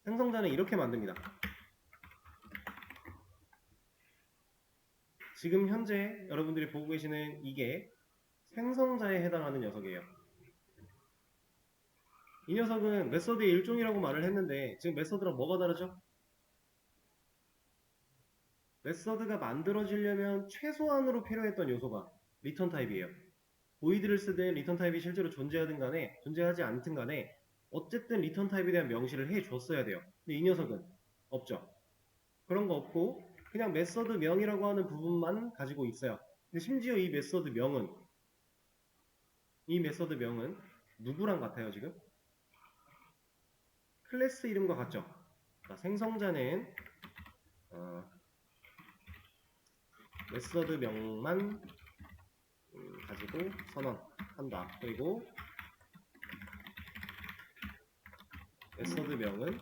생성자는 이렇게 만듭니다. 지금 현재 여러분들이 보고 계시는 이게 생성자에 해당하는 녀석이에요. 이 녀석은 메서드의 일종이라고 말을 했는데 지금 메서드랑 뭐가 다르죠? 메서드가 만들어지려면 최소한으로 필요했던 요소가 리턴 타입이에요. 보이드를 쓰든 리턴 타입이 실제로 존재하든 간에 존재하지 않든 간에 어쨌든 리턴 타입에 대한 명시를 해줬어야 돼요. 근데 이 녀석은 없죠. 그런 거 없고 그냥 메서드 명이라고 하는 부분만 가지고 있어요. 근데 심지어 이 메서드 명은 누구랑 같아요 지금? 클래스 이름과 같죠? 자, 생성자는 메서드명만 가지고 선언한다. 그리고 메서드명은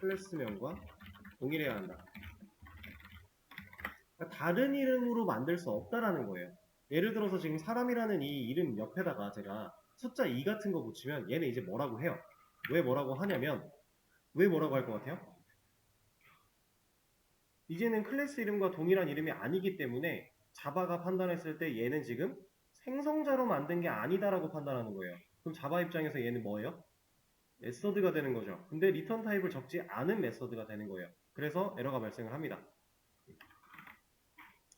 클래스명과 동일해야 한다. 그러니까 다른 이름으로 만들 수 없다라는 거예요. 예를 들어서 지금 사람이라는 이 이름 옆에다가 제가 숫자 2 같은 거 붙이면 얘는 이제 뭐라고 해요? 왜 뭐라고 하냐면 왜 뭐라고 할 것 같아요? 이제는 클래스 이름과 동일한 이름이 아니기 때문에 자바가 판단했을 때 얘는 지금 생성자로 만든 게 아니다라고 판단하는 거예요. 그럼 자바 입장에서 얘는 뭐예요? 메서드가 되는 거죠. 근데 리턴 타입을 적지 않은 메서드가 되는 거예요. 그래서 에러가 발생을 합니다.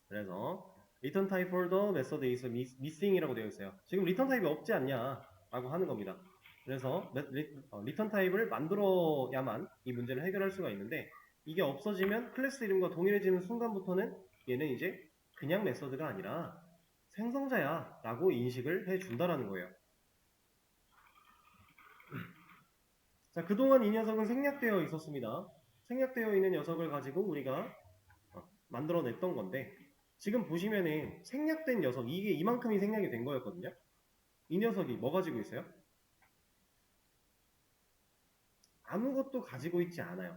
그래서 return type for the method is missing이라고 되어 있어요. 지금 return 타입이 없지 않냐 라고 하는 겁니다. 그래서 return 타입을 만들어야만 이 문제를 해결할 수가 있는데 이게 없어지면 클래스 이름과 동일해지는 순간부터는 얘는 이제 그냥 메서드가 아니라 생성자야 라고 인식을 해준다라는 거예요. 자, 그동안 이 녀석은 생략되어 있었습니다. 생략되어 있는 녀석을 가지고 우리가 만들어냈던 건데 지금 보시면은 생략된 녀석, 이게 이만큼이 생략이 된 거였거든요. 이 녀석이 뭐 가지고 있어요? 아무것도 가지고 있지 않아요.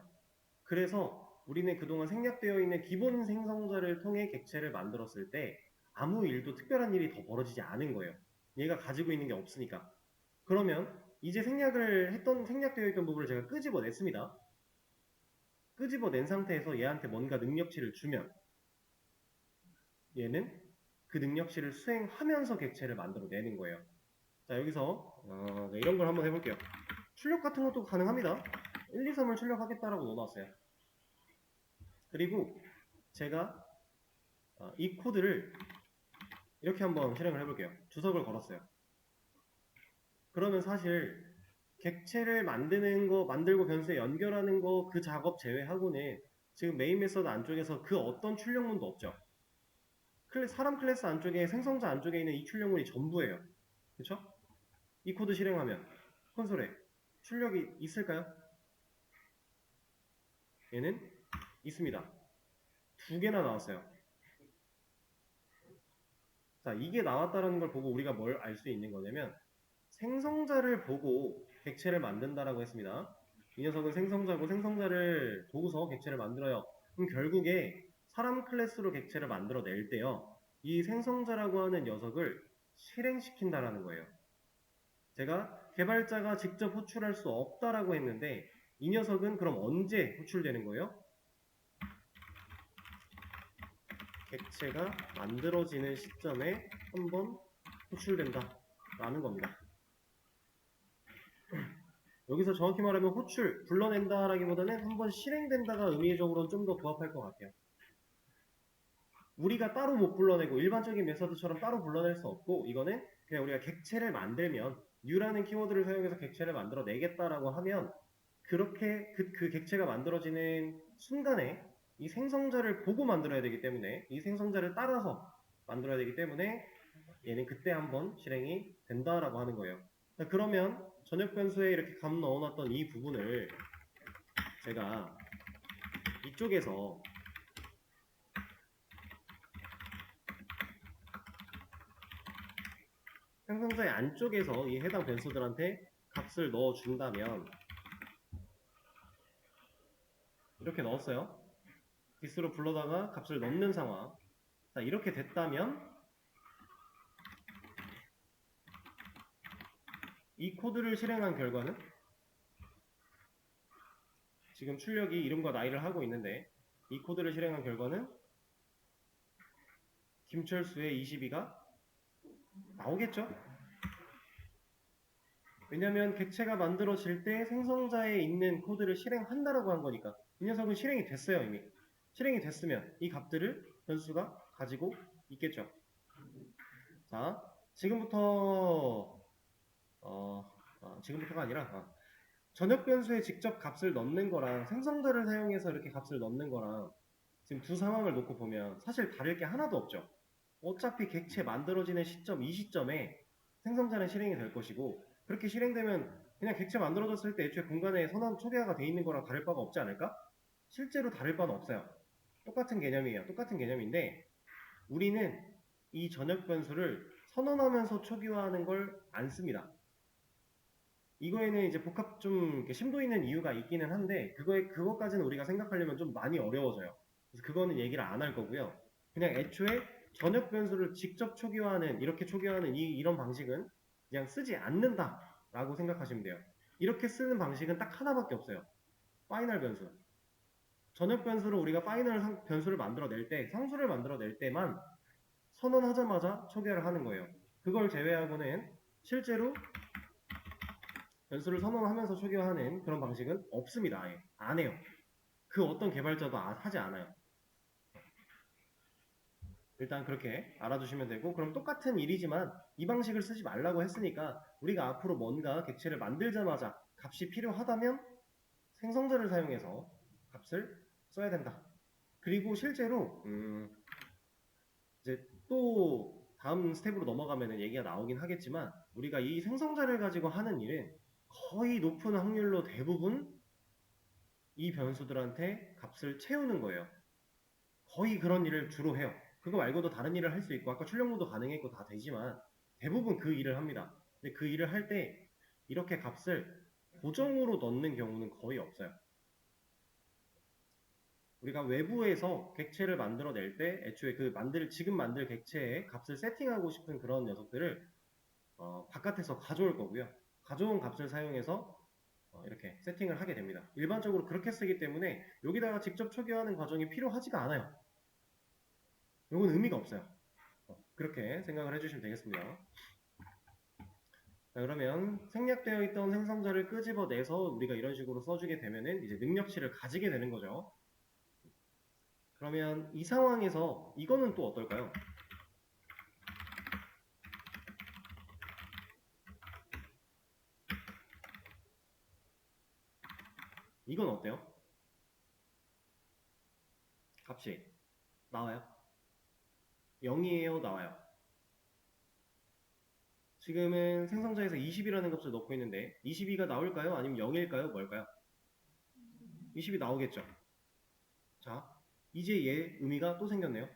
그래서 우리는 그동안 생략되어 있는 기본 생성자를 통해 객체를 만들었을 때 아무 일도 특별한 일이 더 벌어지지 않은 거예요. 얘가 가지고 있는 게 없으니까. 그러면 이제 생략되어 있던 부분을 제가 끄집어냈습니다. 끄집어낸 상태에서 얘한테 뭔가 능력치를 주면 얘는 그 능력치를 수행하면서 객체를 만들어내는 거예요. 자, 여기서 네, 이런 걸 한번 해볼게요. 출력 같은 것도 가능합니다. 1, 2, 3을 출력하겠다라고 넣어놨어요. 그리고 제가 이 코드를 이렇게 한번 실행을 해볼게요. 주석을 걸었어요. 그러면 사실 객체를 만드는 거, 만들고 변수에 연결하는 거 그 작업 제외하고는 지금 메인 메서드 안쪽에서 그 어떤 출력문도 없죠. 사람 클래스 안쪽에 생성자 안쪽에 있는 이 출력문이 전부예요. 그쵸? 이 코드 실행하면 콘솔에 출력이 있을까요? 얘는 있습니다. 2개나 나왔어요. 자, 이게 나왔다는 걸 보고 우리가 뭘 알 수 있는 거냐면 생성자를 보고 객체를 만든다라고 했습니다. 이 녀석은 생성자고 생성자를 보고서 객체를 만들어요. 그럼 결국에 사람 클래스로 객체를 만들어낼 때요. 이 생성자라고 하는 녀석을 실행시킨다라는 거예요. 제가 개발자가 직접 호출할 수 없다라고 했는데 이 녀석은 그럼 언제 호출되는 거예요? 객체가 만들어지는 시점에 한번 호출된다 라는 겁니다. 여기서 정확히 말하면 호출, 불러낸다 라기보다는 한번 실행된다가 의미적으로는 좀 더 부합할 것 같아요. 우리가 따로 못 불러내고 일반적인 메서드처럼 따로 불러낼 수 없고 이거는 그냥 우리가 객체를 만들면 new라는 키워드를 사용해서 객체를 만들어 내겠다라고 하면 그렇게 그 객체가 만들어지는 순간에 이 생성자를 보고 만들어야 되기 때문에 이 생성자를 따라서 만들어야 되기 때문에 얘는 그때 한번 실행이 된다라고 하는 거예요. 그러면 전역 변수에 이렇게 값 넣어놨던 이 부분을 제가 이쪽에서 생성자의 안쪽에서 이 해당 변수들한테 값을 넣어준다면 이렇게 넣었어요. 디스로 불러다가 값을 넣는 상황. 자, 이렇게 됐다면 이 코드를 실행한 결과는 지금 출력이 이름과 나이를 하고 있는데 이 코드를 실행한 결과는 김철수의 22가 나오겠죠? 왜냐면 객체가 만들어질 때 생성자에 있는 코드를 실행한다라고 한 거니까 이 녀석은 실행이 됐어요. 이미 실행이 됐으면 이 값들을 변수가 가지고 있겠죠. 자, 지금부터 지금부터가 아니라 전역 변수에 직접 값을 넣는 거랑 생성자를 사용해서 이렇게 값을 넣는 거랑 지금 두 상황을 놓고 보면 사실 다를 게 하나도 없죠. 어차피 객체 만들어지는 시점, 이 시점에 생성자는 실행이 될 것이고 그렇게 실행되면 그냥 객체 만들어졌을 때 애초에 공간에 선언 초기화가 돼 있는 거랑 다를 바가 없지 않을까? 실제로 다를 바는 없어요. 똑같은 개념이에요. 똑같은 개념인데 우리는 이 전역 변수를 선언하면서 초기화하는 걸 안 씁니다. 이거에는 이제 복합 좀 심도 있는 이유가 있기는 한데 그것까지는 우리가 생각하려면 좀 많이 어려워져요. 그래서 그거는 얘기를 안 할 거고요. 그냥 애초에 전역 변수를 직접 초기화하는 이렇게 초기화하는 이런 방식은 그냥 쓰지 않는다라고 생각하시면 돼요. 이렇게 쓰는 방식은 딱 하나밖에 없어요. 파이널 변수. 전역 변수를 우리가 파이널 변수를 만들어낼 때, 상수를 만들어낼 때만 선언하자마자 초기화를 하는 거예요. 그걸 제외하고는 실제로 변수를 선언하면서 초기화하는 그런 방식은 없습니다. 아예. 안 해요. 그 어떤 개발자도 하지 않아요. 일단 그렇게 알아두시면 되고, 그럼 똑같은 일이지만 이 방식을 쓰지 말라고 했으니까 우리가 앞으로 뭔가 객체를 만들자마자 값이 필요하다면 생성자를 사용해서 값을 써야 된다. 그리고 실제로 이제 또 다음 스텝으로 넘어가면 얘기가 나오긴 하겠지만 우리가 이 생성자를 가지고 하는 일은 거의 높은 확률로 대부분 이 변수들한테 값을 채우는 거예요. 거의 그런 일을 주로 해요. 그거 말고도 다른 일을 할 수 있고 아까 출력문도 가능했고 다 되지만 대부분 그 일을 합니다. 근데 그 일을 할 때 이렇게 값을 고정으로 넣는 경우는 거의 없어요. 우리가 외부에서 객체를 만들어낼 때 애초에 지금 만들 객체의 값을 세팅하고 싶은 그런 녀석들을 바깥에서 가져올 거고요. 가져온 값을 사용해서 이렇게 세팅을 하게 됩니다. 일반적으로 그렇게 쓰기 때문에 여기다가 직접 초기화하는 과정이 필요하지가 않아요. 이건 의미가 없어요. 그렇게 생각을 해주시면 되겠습니다. 자, 그러면 생략되어 있던 생성자를 끄집어내서 우리가 이런 식으로 써주게 되면은 이제 능력치를 가지게 되는 거죠. 그러면 이 상황에서 이거는 또 어떨까요? 이건 어때요? 값이 나와요? 0이에요? 나와요? 지금은 생성자에서 20이라는 값을 넣고 있는데 22가 나올까요? 아니면 0일까요? 뭘까요? 20이 나오겠죠. 자, 이제 얘 의미가 또 생겼네요.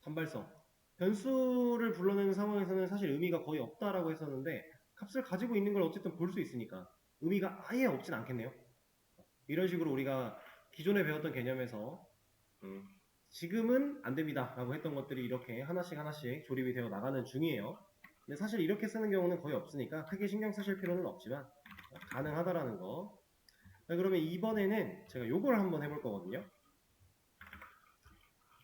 단발성. 변수를 불러내는 상황에서는 사실 의미가 거의 없다라고 했었는데 값을 가지고 있는 걸 어쨌든 볼 수 있으니까 의미가 아예 없진 않겠네요. 이런 식으로 우리가 기존에 배웠던 개념에서 지금은 안 됩니다 라고 했던 것들이 이렇게 하나씩 하나씩 조립이 되어 나가는 중이에요. 근데 사실 이렇게 쓰는 경우는 거의 없으니까 크게 신경 쓰실 필요는 없지만 가능하다라는 거. 자, 그러면 이번에는 제가 요걸 한번 해볼 거거든요.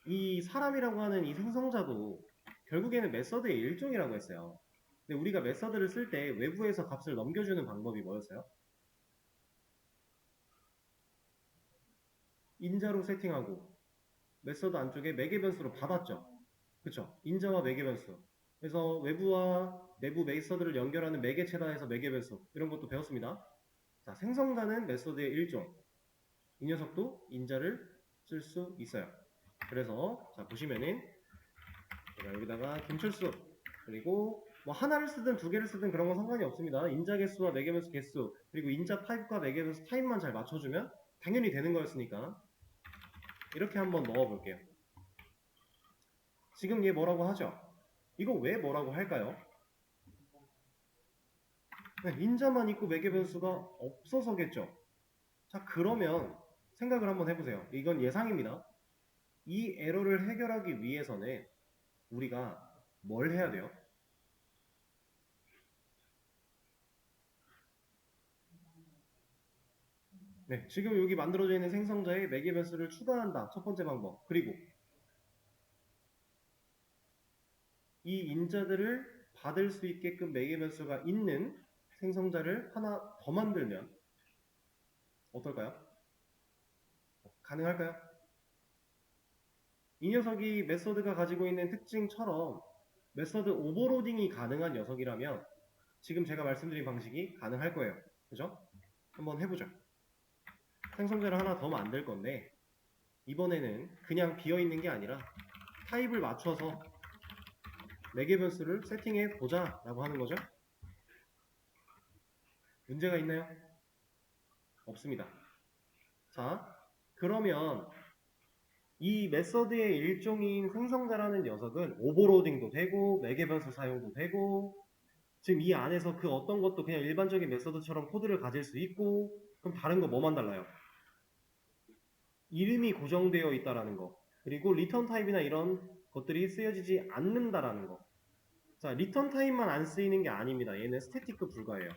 이 사람이라고 하는 이 생성자도 결국에는 메서드의 일종이라고 했어요. 근데 우리가 메서드를 쓸 때 외부에서 값을 넘겨주는 방법이 뭐였어요? 인자로 세팅하고 메서드 안쪽에 매개 변수로 받았죠. 그쵸? 인자와 매개 변수. 그래서 외부와 내부 메서드를 연결하는 매개체다에서 매개 변수 이런 것도 배웠습니다. 자, 생성자는 메서드의 일종. 이 녀석도 인자를 쓸 수 있어요. 그래서 자 보시면은 제가 여기다가 김철수 그리고 뭐 하나를 쓰든 두 개를 쓰든 그런 건 상관이 없습니다. 인자 개수와 매개 변수 개수 그리고 인자 타입과 매개 변수 타입만 잘 맞춰주면 당연히 되는 거였으니까 이렇게 한번 넣어볼게요. 지금 얘 뭐라고 하죠? 이거 왜 뭐라고 할까요? 네, 인자만 있고 매개 변수가 없어서겠죠. 자, 그러면 생각을 한번 해보세요. 이건 예상입니다. 이 에러를 해결하기 위해서는 우리가 뭘 해야 돼요? 네, 지금 여기 만들어져 있는 생성자에 매개 변수를 추가한다. 첫 번째 방법. 그리고 이 인자들을 받을 수 있게끔 매개 변수가 있는 생성자를 하나 더 만들면 어떨까요? 가능할까요? 이 녀석이 메서드가 가지고 있는 특징처럼 메서드 오버로딩이 가능한 녀석이라면 지금 제가 말씀드린 방식이 가능할 거예요. 그죠? 한번 해보죠. 생성자를 하나 더 만들 건데 이번에는 그냥 비어있는 게 아니라 타입을 맞춰서 매개 변수를 세팅해 보자 라고 하는 거죠. 문제가 있나요? 없습니다. 자, 그러면 이 메서드의 일종인 생성자라는 녀석은 오버로딩도 되고 매개 변수 사용도 되고 지금 이 안에서 그 어떤 것도 그냥 일반적인 메서드처럼 코드를 가질 수 있고 그럼 다른 거 뭐만 달라요? 이름이 고정되어 있다라는 거 그리고 리턴 타입이나 이런 것들이 쓰여지지 않는다라는 거. 자, 리턴 타입만 안 쓰이는 게 아닙니다. 얘는 스태틱도 불가해요.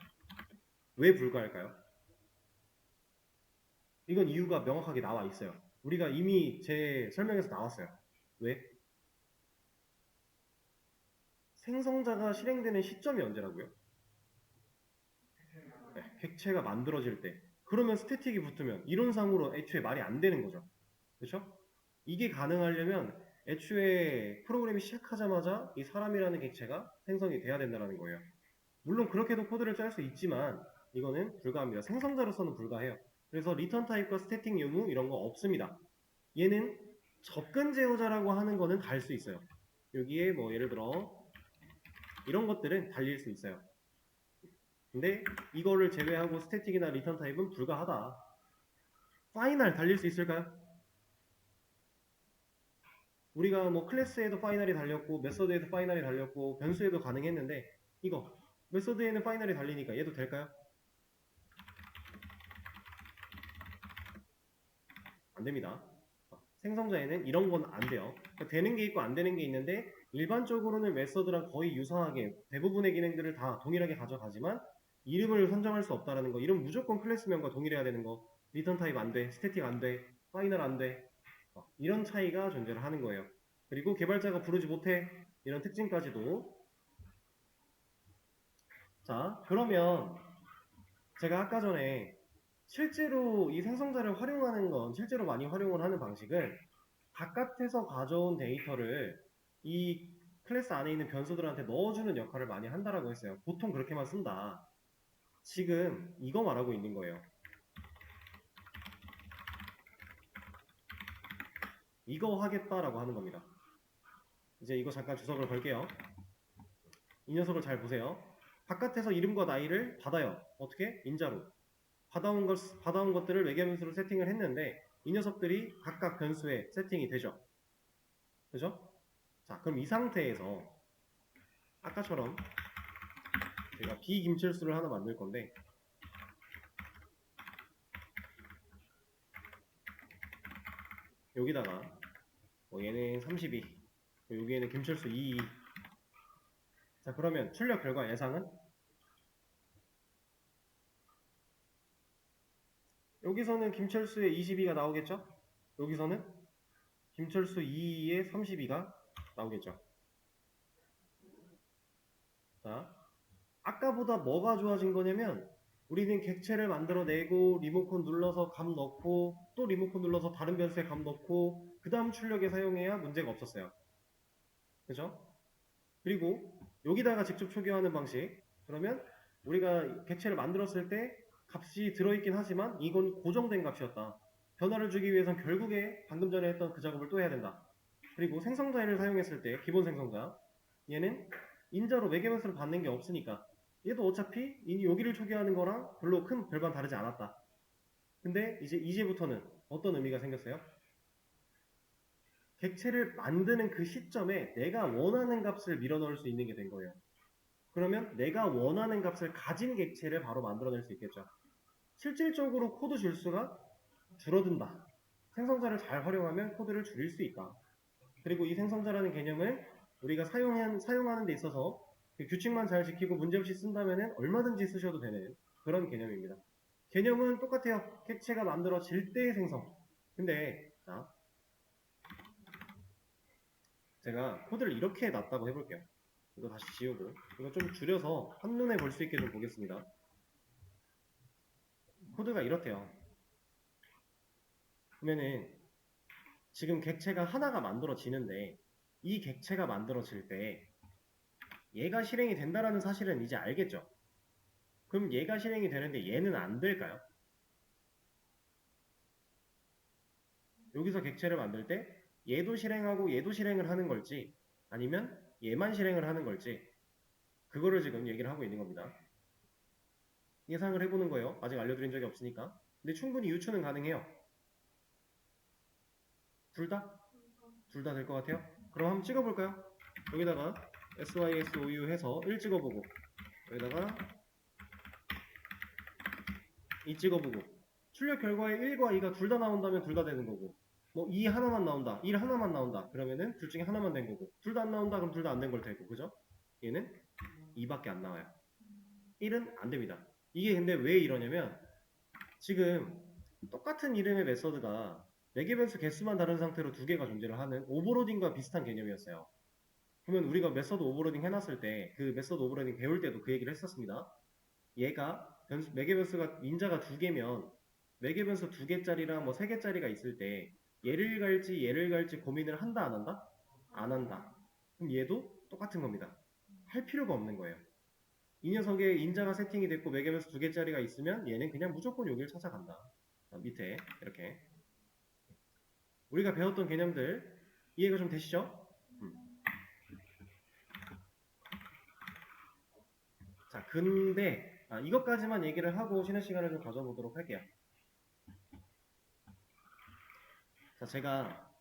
왜 불가할까요? 이건 이유가 명확하게 나와 있어요. 우리가 이미 제 설명에서 나왔어요. 왜? 생성자가 실행되는 시점이 언제라고요? 네, 객체가 만들어질 때. 그러면 스태틱이 붙으면 이론상으로 애초에 말이 안 되는 거죠. 그렇죠? 이게 가능하려면 애초에 프로그램이 시작하자마자 이 사람이라는 객체가 생성이 돼야 된다는 거예요. 물론 그렇게도 코드를 짤 수 있지만 이거는 불가합니다. 생성자로서는 불가해요. 그래서 리턴 타입과 스태틱 유무 이런 거 없습니다. 얘는 접근 제어자라고 하는 거는 달 수 있어요. 여기에 뭐 예를 들어 이런 것들은 달릴 수 있어요. 근데 이거를 제외하고 스태틱이나 리턴 타입은 불가하다. 파이널 달릴 수 있을까요? 우리가 뭐 클래스에도 파이널이 달렸고 메서드에도 파이널이 달렸고 변수에도 가능했는데 이거 메서드에는 파이널이 달리니까 얘도 될까요? 안 됩니다. 생성자에는 이런 건 안 돼요. 그러니까 되는 게 있고 안 되는 게 있는데 일반적으로는 메서드랑 거의 유사하게 대부분의 기능들을 다 동일하게 가져가지만 이름을 선정할 수 없다라는 거. 이름 무조건 클래스명과 동일해야 되는 거. 리턴 타입 안 돼, 스태틱 안 돼, 파이널 안 돼. 이런 차이가 존재를 하는 거예요. 그리고 개발자가 부르지 못해 이런 특징까지도. 자, 그러면 제가 아까 전에 실제로 이 생성자를 활용하는 건 실제로 많이 활용을 하는 방식은 바깥에서 가져온 데이터를 이 클래스 안에 있는 변수들한테 넣어주는 역할을 많이 한다라고 했어요. 보통 그렇게만 쓴다. 지금 이거 말하고 있는 거예요. 이거 하겠다라고 하는 겁니다. 이제 이거 잠깐 주석을 걸게요. 이 녀석을 잘 보세요. 바깥에서 이름과 나이를 받아요. 어떻게? 인자로. 받아온 것들을 외계변수로 세팅을 했는데 이 녀석들이 각각 변수에 세팅이 되죠. 그죠? 자, 그럼 이 상태에서 아까처럼 제가 비김철수를 하나 만들 건데 여기다가 얘는 32 여기에는 김철수 22. 자, 그러면 출력 결과 예상은 여기서는 김철수의 22가 나오겠죠? 여기서는 김철수 22의 32가 나오겠죠? 자, 아까보다 뭐가 좋아진 거냐면 우리는 객체를 만들어내고 리모컨 눌러서 값 넣고 또 리모컨 눌러서 다른 변수에 값 넣고 그 다음 출력에 사용해야 문제가 없었어요. 그죠? 그리고 여기다가 직접 초기화하는 방식. 그러면 우리가 객체를 만들었을 때 값이 들어있긴 하지만 이건 고정된 값이었다. 변화를 주기 위해선 결국에 방금 전에 했던 그 작업을 또 해야 된다. 그리고 생성자를 사용했을 때 기본 생성자 얘는 인자로 매개변수를 받는 게 없으니까 얘도 어차피 여기를 초기화하는 거랑 별로 큰 별반 다르지 않았다. 근데 이제부터는 어떤 의미가 생겼어요? 객체를 만드는 그 시점에 내가 원하는 값을 밀어넣을 수 있는 게 된 거예요. 그러면 내가 원하는 값을 가진 객체를 바로 만들어낼 수 있겠죠. 실질적으로 코드 줄수가 줄어든다. 생성자를 잘 활용하면 코드를 줄일 수 있다. 그리고 이 생성자라는 개념을 우리가 사용하는 데 있어서 그 규칙만 잘 지키고 문제없이 쓴다면 얼마든지 쓰셔도 되는 그런 개념입니다. 개념은 똑같아요. 객체가 만들어질 때의 생성. 근데 자, 제가 코드를 이렇게 놨다고 해볼게요. 이거 다시 지우고 이거 좀 줄여서 한눈에 볼 수 있게 좀 보겠습니다. 코드가 이렇대요. 그러면은 지금 객체가 하나가 만들어지는데 이 객체가 만들어질 때 얘가 실행이 된다라는 사실은 이제 알겠죠? 그럼 얘가 실행이 되는데 얘는 안 될까요? 여기서 객체를 만들 때 얘도 실행하고 얘도 실행을 하는 걸지 아니면 얘만 실행을 하는 걸지 그거를 지금 얘기를 하고 있는 겁니다. 예상을 해보는 거예요. 아직 알려드린 적이 없으니까. 근데 충분히 유추는 가능해요. 둘 다? 둘 다 될 것 같아요? 그럼 한번 찍어볼까요? 여기다가 SYSOU 해서 1 찍어보고 여기다가 2 찍어보고 출력 결과에 1과 2가 둘 다 나온다면 둘 다 되는 거고 뭐 2 하나만 나온다, 1 하나만 나온다 그러면은 둘 중에 하나만 된 거고 둘 다 안 나온다 그럼 둘 다 안 된 걸 테고 그죠? 얘는 2밖에 안 나와요. 1은 안 됩니다. 이게 근데 왜 이러냐면 지금 똑같은 이름의 메서드가 매개 변수 개수만 다른 상태로 두 개가 존재를 하는 오버로딩과 비슷한 개념이었어요. 그러면 우리가 메서드 오버로딩 해놨을 때 그 메서드 오버로딩 배울 때도 그 얘기를 했었습니다. 얘가 매개 변수가 인자가 두 개면 매개 변수 두 개짜리랑 뭐 세 개짜리가 있을 때 얘를 갈지 고민을 한다 안 한다? 안 한다. 그럼 얘도 똑같은 겁니다. 할 필요가 없는 거예요. 이 녀석의 인자가 세팅이 됐고 매개 변수 두 개짜리가 있으면 얘는 그냥 무조건 여기를 찾아간다. 밑에 이렇게 우리가 배웠던 개념들 이해가 좀 되시죠? 자, 근데 이것까지만 얘기를 하고 쉬는 시간을 좀 가져보도록 할게요. 자, 제가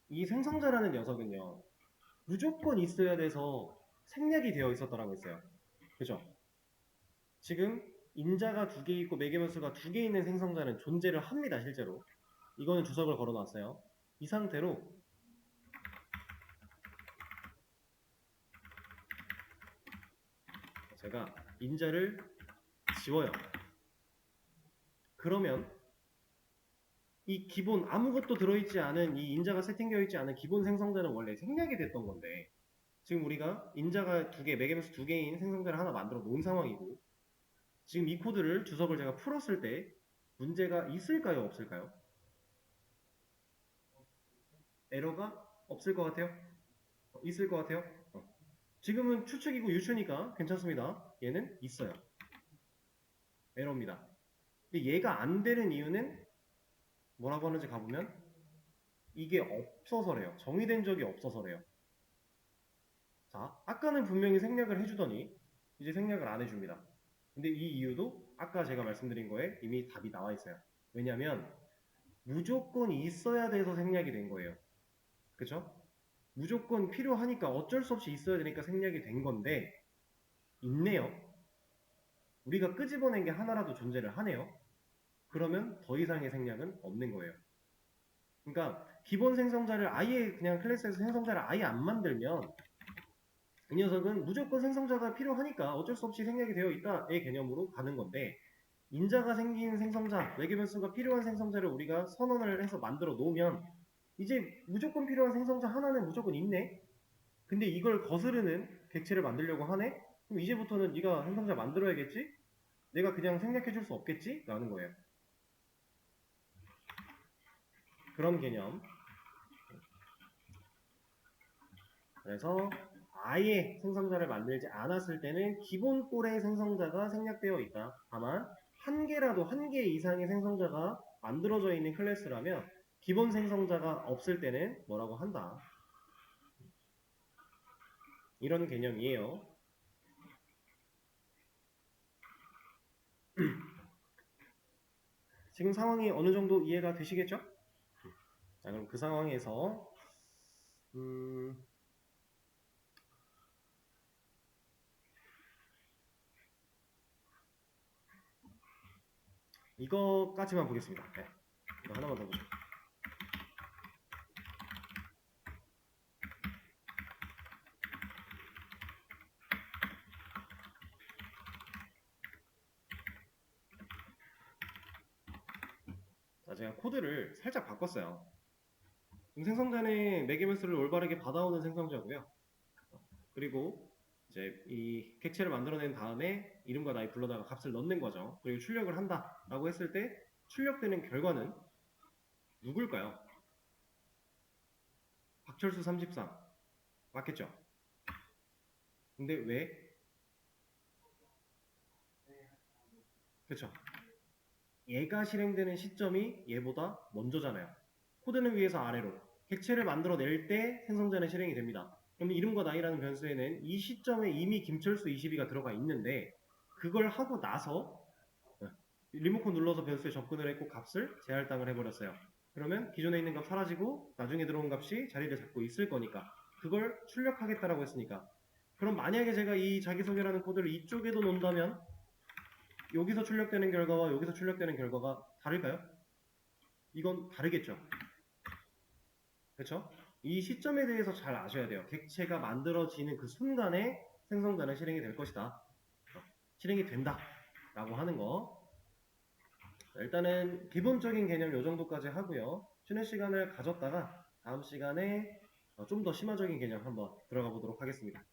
이 생성자라는 녀석은요 무조건 있어야 돼서 생략이 되어 있었더라고 했어요. 그죠? 지금 인자가 두 개 있고 매개변수가 두 개 있는 생성자는 존재를 합니다. 실제로 이거는 주석을 걸어 놨어요. 이 상태로 제가 인자를 지워요. 그러면 이 기본 아무것도 들어있지 않은 이 인자가 세팅되어 있지 않은 기본 생성자는 원래 생략이 됐던 건데 지금 우리가 인자가 두 개, 매개변수 두 개인 생성자를 하나 만들어 놓은 상황이고 지금 이 코드를 주석을 제가 풀었을 때 문제가 있을까요? 없을까요? 에러가 없을 것 같아요? 있을 것 같아요? 지금은 추측이고 유추니까 괜찮습니다. 얘는 있어요. 에러입니다. 근데 얘가 안 되는 이유는 뭐라고 하는지 가보면 이게 없어서래요. 정의된 적이 없어서래요. 자, 아까는 분명히 생략을 해주더니 이제 생략을 안 해줍니다. 근데 이 이유도 아까 제가 말씀드린 거에 이미 답이 나와 있어요. 왜냐면 무조건 있어야 돼서 생략이 된 거예요. 그쵸? 무조건 필요하니까 어쩔 수 없이 있어야 되니까 생략이 된 건데 있네요. 우리가 끄집어낸 게 하나라도 존재를 하네요. 그러면 더 이상의 생략은 없는 거예요. 그러니까 기본 생성자를 아예 그냥 클래스에서 생성자를 아예 안 만들면 이 녀석은 무조건 생성자가 필요하니까 어쩔 수 없이 생략이 되어 있다의 개념으로 가는 건데 인자가 생긴 생성자, 매개변수가 필요한 생성자를 우리가 선언을 해서 만들어 놓으면 이제 무조건 필요한 생성자 하나는 무조건 있네? 근데 이걸 거스르는 객체를 만들려고 하네? 그럼 이제부터는 네가 생성자 만들어야겠지? 내가 그냥 생략해줄 수 없겠지? 라는 거예요. 그런 개념. 그래서 아예 생성자를 만들지 않았을 때는 기본 꼴의 생성자가 생략되어 있다. 다만 한 개라도 한 개 이상의 생성자가 만들어져 있는 클래스라면 기본 생성자가 없을 때는 뭐라고 한다. 이런 개념이에요. 지금 상황이 어느 정도 이해가 되시겠죠? 자, 그럼 그 상황에서 이거까지만 보겠습니다. 네. 이거 하나만 더 보죠. 자, 제가 코드를 살짝 바꿨어요. 생성자는 매개변수를 올바르게 받아오는 생성자고요. 그리고 이제 이 객체를 만들어낸 다음에 이름과 나이 불러다가 값을 넣는 거죠. 그리고 출력을 한다라고 했을 때 출력되는 결과는 누굴까요? 박철수 33 맞겠죠? 근데 왜? 그쵸? 얘가 실행되는 시점이 얘보다 먼저잖아요. 코드는 위에서 아래로 객체를 만들어낼 때 생성자는 실행이 됩니다. 그럼 이름과 나이라는 변수에는 이 시점에 이미 김철수 22가 들어가 있는데 그걸 하고 나서 리모컨 눌러서 변수에 접근을 했고 값을 재할당을 해버렸어요. 그러면 기존에 있는 값 사라지고 나중에 들어온 값이 자리를 잡고 있을 거니까 그걸 출력하겠다라고 했으니까 그럼 만약에 제가 이 자기소개라는 코드를 이쪽에도 놓는다면 여기서 출력되는 결과와 여기서 출력되는 결과가 다를까요? 이건 다르겠죠. 그렇죠? 이 시점에 대해서 잘 아셔야 돼요. 객체가 만들어지는 그 순간에 생성자는 실행이 될 것이다. 실행이 된다. 라고 하는 거. 일단은 기본적인 개념 요 정도까지 하고요. 쉬는 시간을 가졌다가 다음 시간에 좀 더 심화적인 개념 한번 들어가 보도록 하겠습니다.